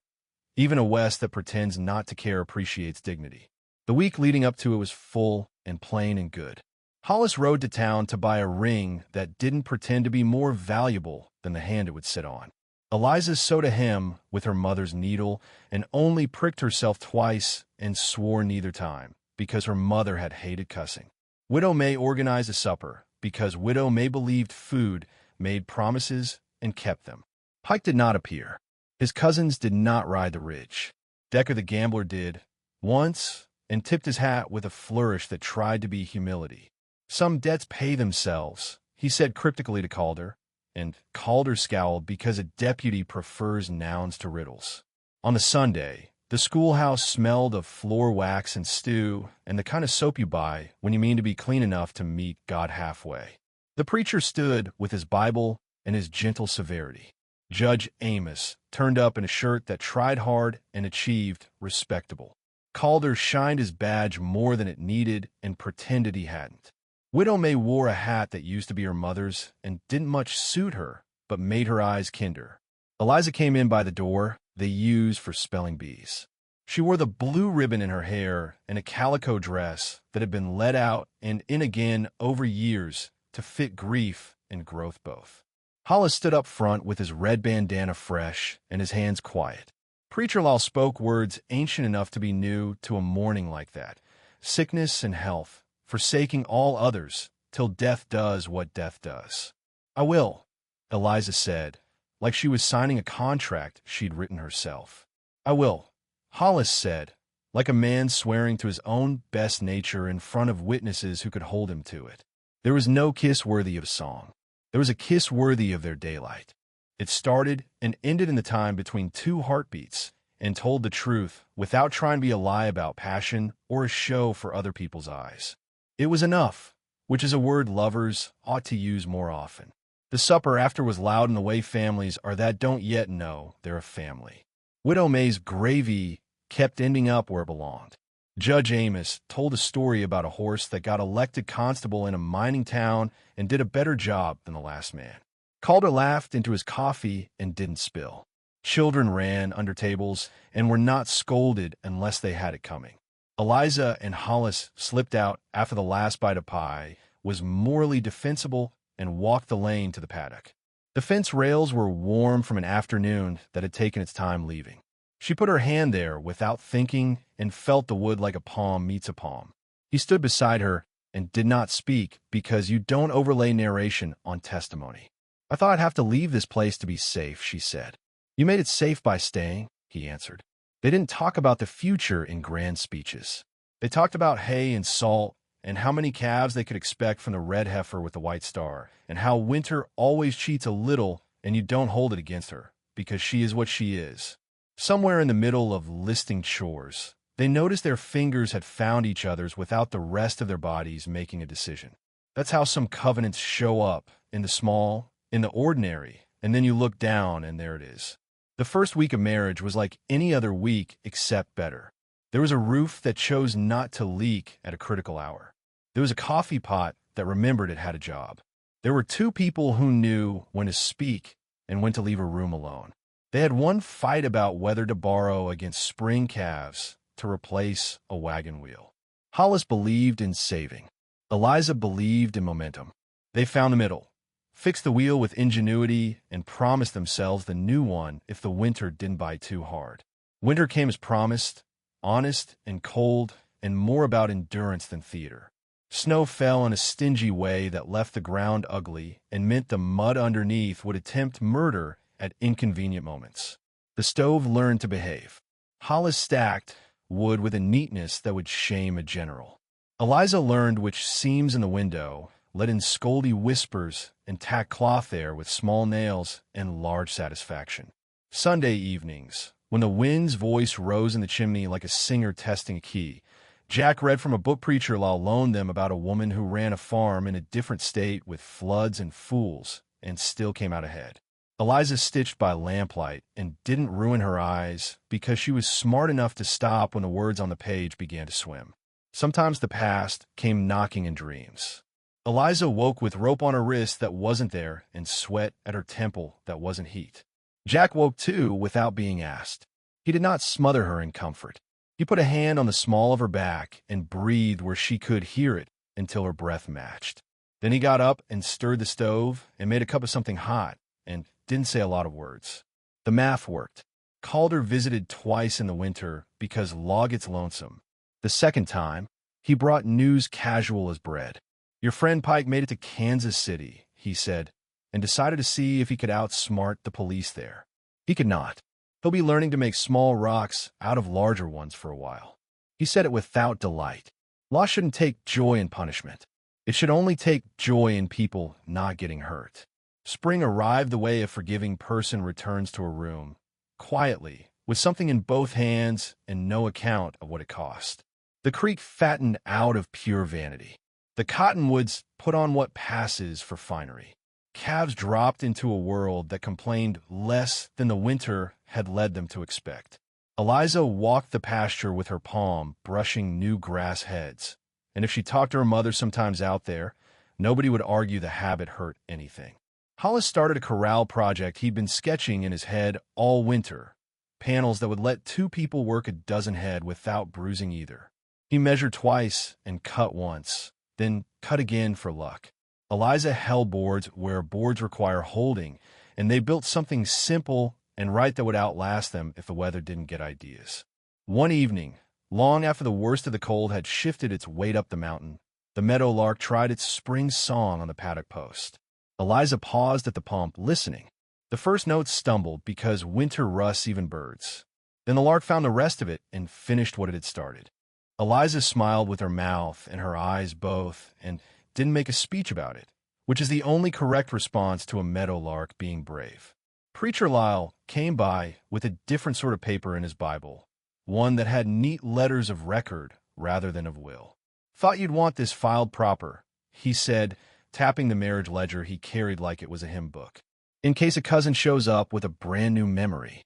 Even a West that pretends not to care appreciates dignity. The week leading up to it was full and plain and good. Hollis rode to town to buy a ring that didn't pretend to be more valuable than the hand it would sit on. Eliza sewed a hem with her mother's needle and only pricked herself twice and swore neither time, because her mother had hated cussing. Widow May organized a supper, because Widow May believed food made promises and kept them. Pike did not appear. His cousins did not ride the ridge. Decker the gambler did, once, and tipped his hat with a flourish that tried to be humility. "Some debts pay themselves," he said cryptically to Calder, and Calder scowled because a deputy prefers nouns to riddles. On the Sunday, the schoolhouse smelled of floor wax and stew, and the kind of soap you buy when you mean to be clean enough to meet God halfway. The preacher stood with his Bible and his gentle severity. Judge Amos turned up in a shirt that tried hard and achieved respectable. Calder shined his badge more than it needed and pretended he hadn't. Widow May wore a hat that used to be her mother's and didn't much suit her, but made her eyes kinder. Eliza came in by the door they used for spelling bees. She wore the blue ribbon in her hair and a calico dress that had been let out and in again over years to fit grief and growth both. Hollis stood up front with his red bandana fresh and his hands quiet. Preacher Lal spoke words ancient enough to be new to a morning like that. Sickness and health, forsaking all others, till death does what death does. "I will," Eliza said, like she was signing a contract she'd written herself. "I will," Hollis said, like a man swearing to his own best nature in front of witnesses who could hold him to it. There was no kiss worthy of song. There was a kiss worthy of their daylight. It started and ended in the time between two heartbeats and told the truth without trying to be a lie about passion or a show for other people's eyes. It was enough, which is a word lovers ought to use more often. The supper after was loud in the way families are that don't yet know they're a family. Widow May's gravy kept ending up where it belonged. Judge Amos told a story about a horse that got elected constable in a mining town and did a better job than the last man. Calder laughed into his coffee and didn't spill. Children ran under tables and were not scolded unless they had it coming. Eliza and Hollis slipped out after the last bite of pie was morally defensible and walked the lane to the paddock. The fence rails were warm from an afternoon that had taken its time leaving. She put her hand there without thinking and felt the wood like a palm meets a palm. He stood beside her and did not speak because you don't overlay narration on testimony. "I thought I'd have to leave this place to be safe," she said. "You made it safe by staying," he answered. They didn't talk about the future in grand speeches. They talked about hay and salt and how many calves they could expect from the red heifer with the white star, and how winter always cheats a little and you don't hold it against her because she is what she is. Somewhere in the middle of listing chores, they noticed their fingers had found each other's without the rest of their bodies making a decision. That's how some covenants show up, in the small, in the ordinary, and then you look down and there it is. The first week of marriage was like any other week except better. There was a roof that chose not to leak at a critical hour. There was a coffee pot that remembered it had a job. There were two people who knew when to speak and when to leave a room alone. They had one fight about whether to borrow against spring calves to replace a wagon wheel. Hollis believed in saving. Eliza believed in momentum. They found the middle, fixed the wheel with ingenuity, and promised themselves the new one if the winter didn't bite too hard. Winter came as promised, honest and cold, and more about endurance than theater. Snow fell in a stingy way that left the ground ugly and meant the mud underneath would attempt murder at inconvenient moments. The stove learned to behave. Hollis stacked wood with a neatness that would shame a general. Eliza learned which seams in the window, let in scoldy whispers, and tacked cloth there with small nails and large satisfaction. Sunday evenings, when the wind's voice rose in the chimney like a singer testing a key, Jack read from a book Preacher Lal loaned them about a woman who ran a farm in a different state with floods and fools and still came out ahead. Eliza stitched by lamplight and didn't ruin her eyes because she was smart enough to stop when the words on the page began to swim. Sometimes the past came knocking in dreams. Eliza woke with rope on her wrist that wasn't there and sweat at her temple that wasn't heat. Jack woke too without being asked. He did not smother her in comfort. He put a hand on the small of her back and breathed where she could hear it until her breath matched. Then he got up and stirred the stove and made a cup of something hot and didn't say a lot of words. The math worked. Calder visited twice in the winter because law gets lonesome. The second time, he brought news casual as bread. "Your friend Pike made it to Kansas City," he said, and decided to see if he could outsmart the police there. He could not. He'll be learning to make small rocks out of larger ones for a while. He said it without delight. Law shouldn't take joy in punishment. It should only take joy in people not getting hurt. Spring arrived the way a forgiving person returns to a room, quietly, with something in both hands and no account of what it cost. The creek fattened out of pure vanity. The cottonwoods put on what passes for finery. Calves dropped into a world that complained less than the winter had led them to expect. Eliza walked the pasture with her palm brushing new grass heads, and if she talked to her mother sometimes out there, nobody would argue the habit hurt anything. Hollis started a corral project he'd been sketching in his head all winter, panels that would let two people work a dozen head without bruising either. He measured twice and cut once, then cut again for luck. Eliza held boards where boards require holding, and they built something simple and right that would outlast them if the weather didn't get ideas. One evening, long after the worst of the cold had shifted its weight up the mountain, the meadowlark tried its spring song on the paddock post. Eliza paused at the pump, listening. The first notes stumbled because winter rusts even birds. Then the lark found the rest of it and finished what it had started. Eliza smiled with her mouth and her eyes both and didn't make a speech about it, which is the only correct response to a meadowlark being brave. Preacher Lyle came by with a different sort of paper in his Bible, one that had neat letters of record rather than of will. "Thought you'd want this filed proper," he said, tapping the marriage ledger he carried like it was a hymn book, "in case a cousin shows up with a brand new memory."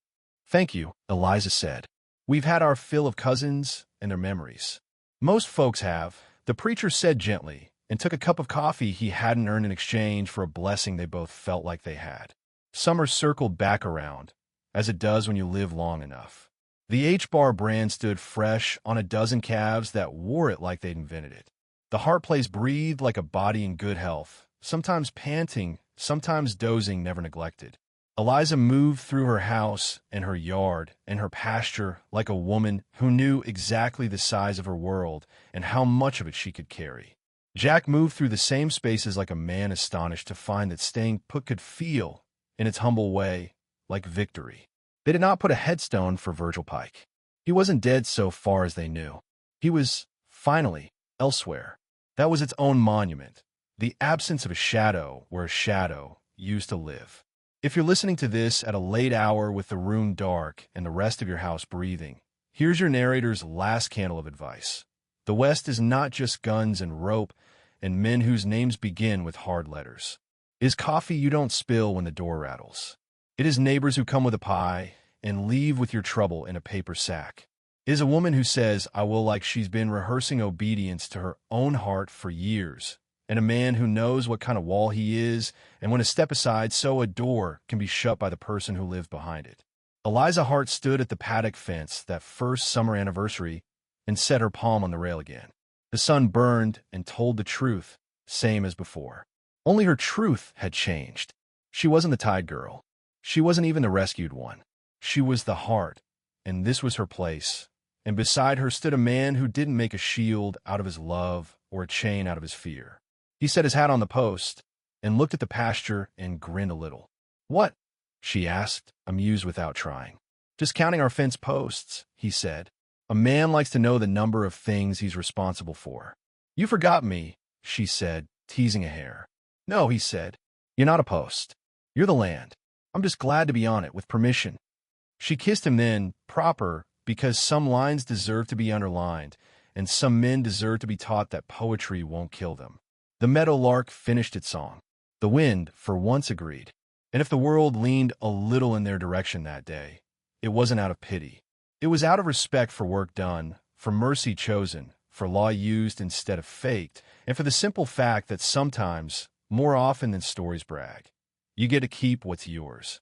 "Thank you," Eliza said. "We've had our fill of cousins and their memories." "Most folks have," the preacher said gently, and took a cup of coffee he hadn't earned in exchange for a blessing they both felt like they had. Summer circled back around, as it does when you live long enough. The H-Bar brand stood fresh on a dozen calves that wore it like they'd invented it. The Hart Place breathed like a body in good health, sometimes panting, sometimes dozing, never neglected. Eliza moved through her house and her yard and her pasture like a woman who knew exactly the size of her world and how much of it she could carry. Jack moved through the same spaces like a man astonished to find that staying put could feel, in its humble way, like victory. They did not put a headstone for Virgil Pike. He wasn't dead so far as they knew. He was, finally, elsewhere. That was its own monument, the absence of a shadow where a shadow used to live. If you're listening to this at a late hour with the room dark and the rest of your house breathing, here's your narrator's last candle of advice. The West is not just guns and rope and men whose names begin with hard letters. It is coffee you don't spill when the door rattles. It is neighbors who come with a pie and leave with your trouble in a paper sack. It is a woman who says, "I will," like she's been rehearsing obedience to her own heart for years, and a man who knows what kind of wall he is and when to step aside so a door can be shut by the person who lives behind it. Eliza Hart stood at the paddock fence that first summer anniversary and set her palm on the rail again. The sun burned and told the truth, same as before. Only her truth had changed. She wasn't the tied girl. She wasn't even the rescued one. She was the heart, and this was her place. And beside her stood a man who didn't make a shield out of his love or a chain out of his fear. He set his hat on the post and looked at the pasture and grinned a little. "What?" she asked, amused without trying. "Just counting our fence posts," he said. "A man likes to know the number of things he's responsible for." "You forgot me," she said, teasing a hair. "No," he said. "You're not a post. You're the land. I'm just glad to be on it with permission." She kissed him then, proper, because some lines deserve to be underlined, and some men deserve to be taught that poetry won't kill them. The meadowlark finished its song. The wind, for once, agreed. And if the world leaned a little in their direction that day, it wasn't out of pity. It was out of respect for work done, for mercy chosen, for law used instead of faked, and for the simple fact that sometimes, more often than stories brag, you get to keep what's yours.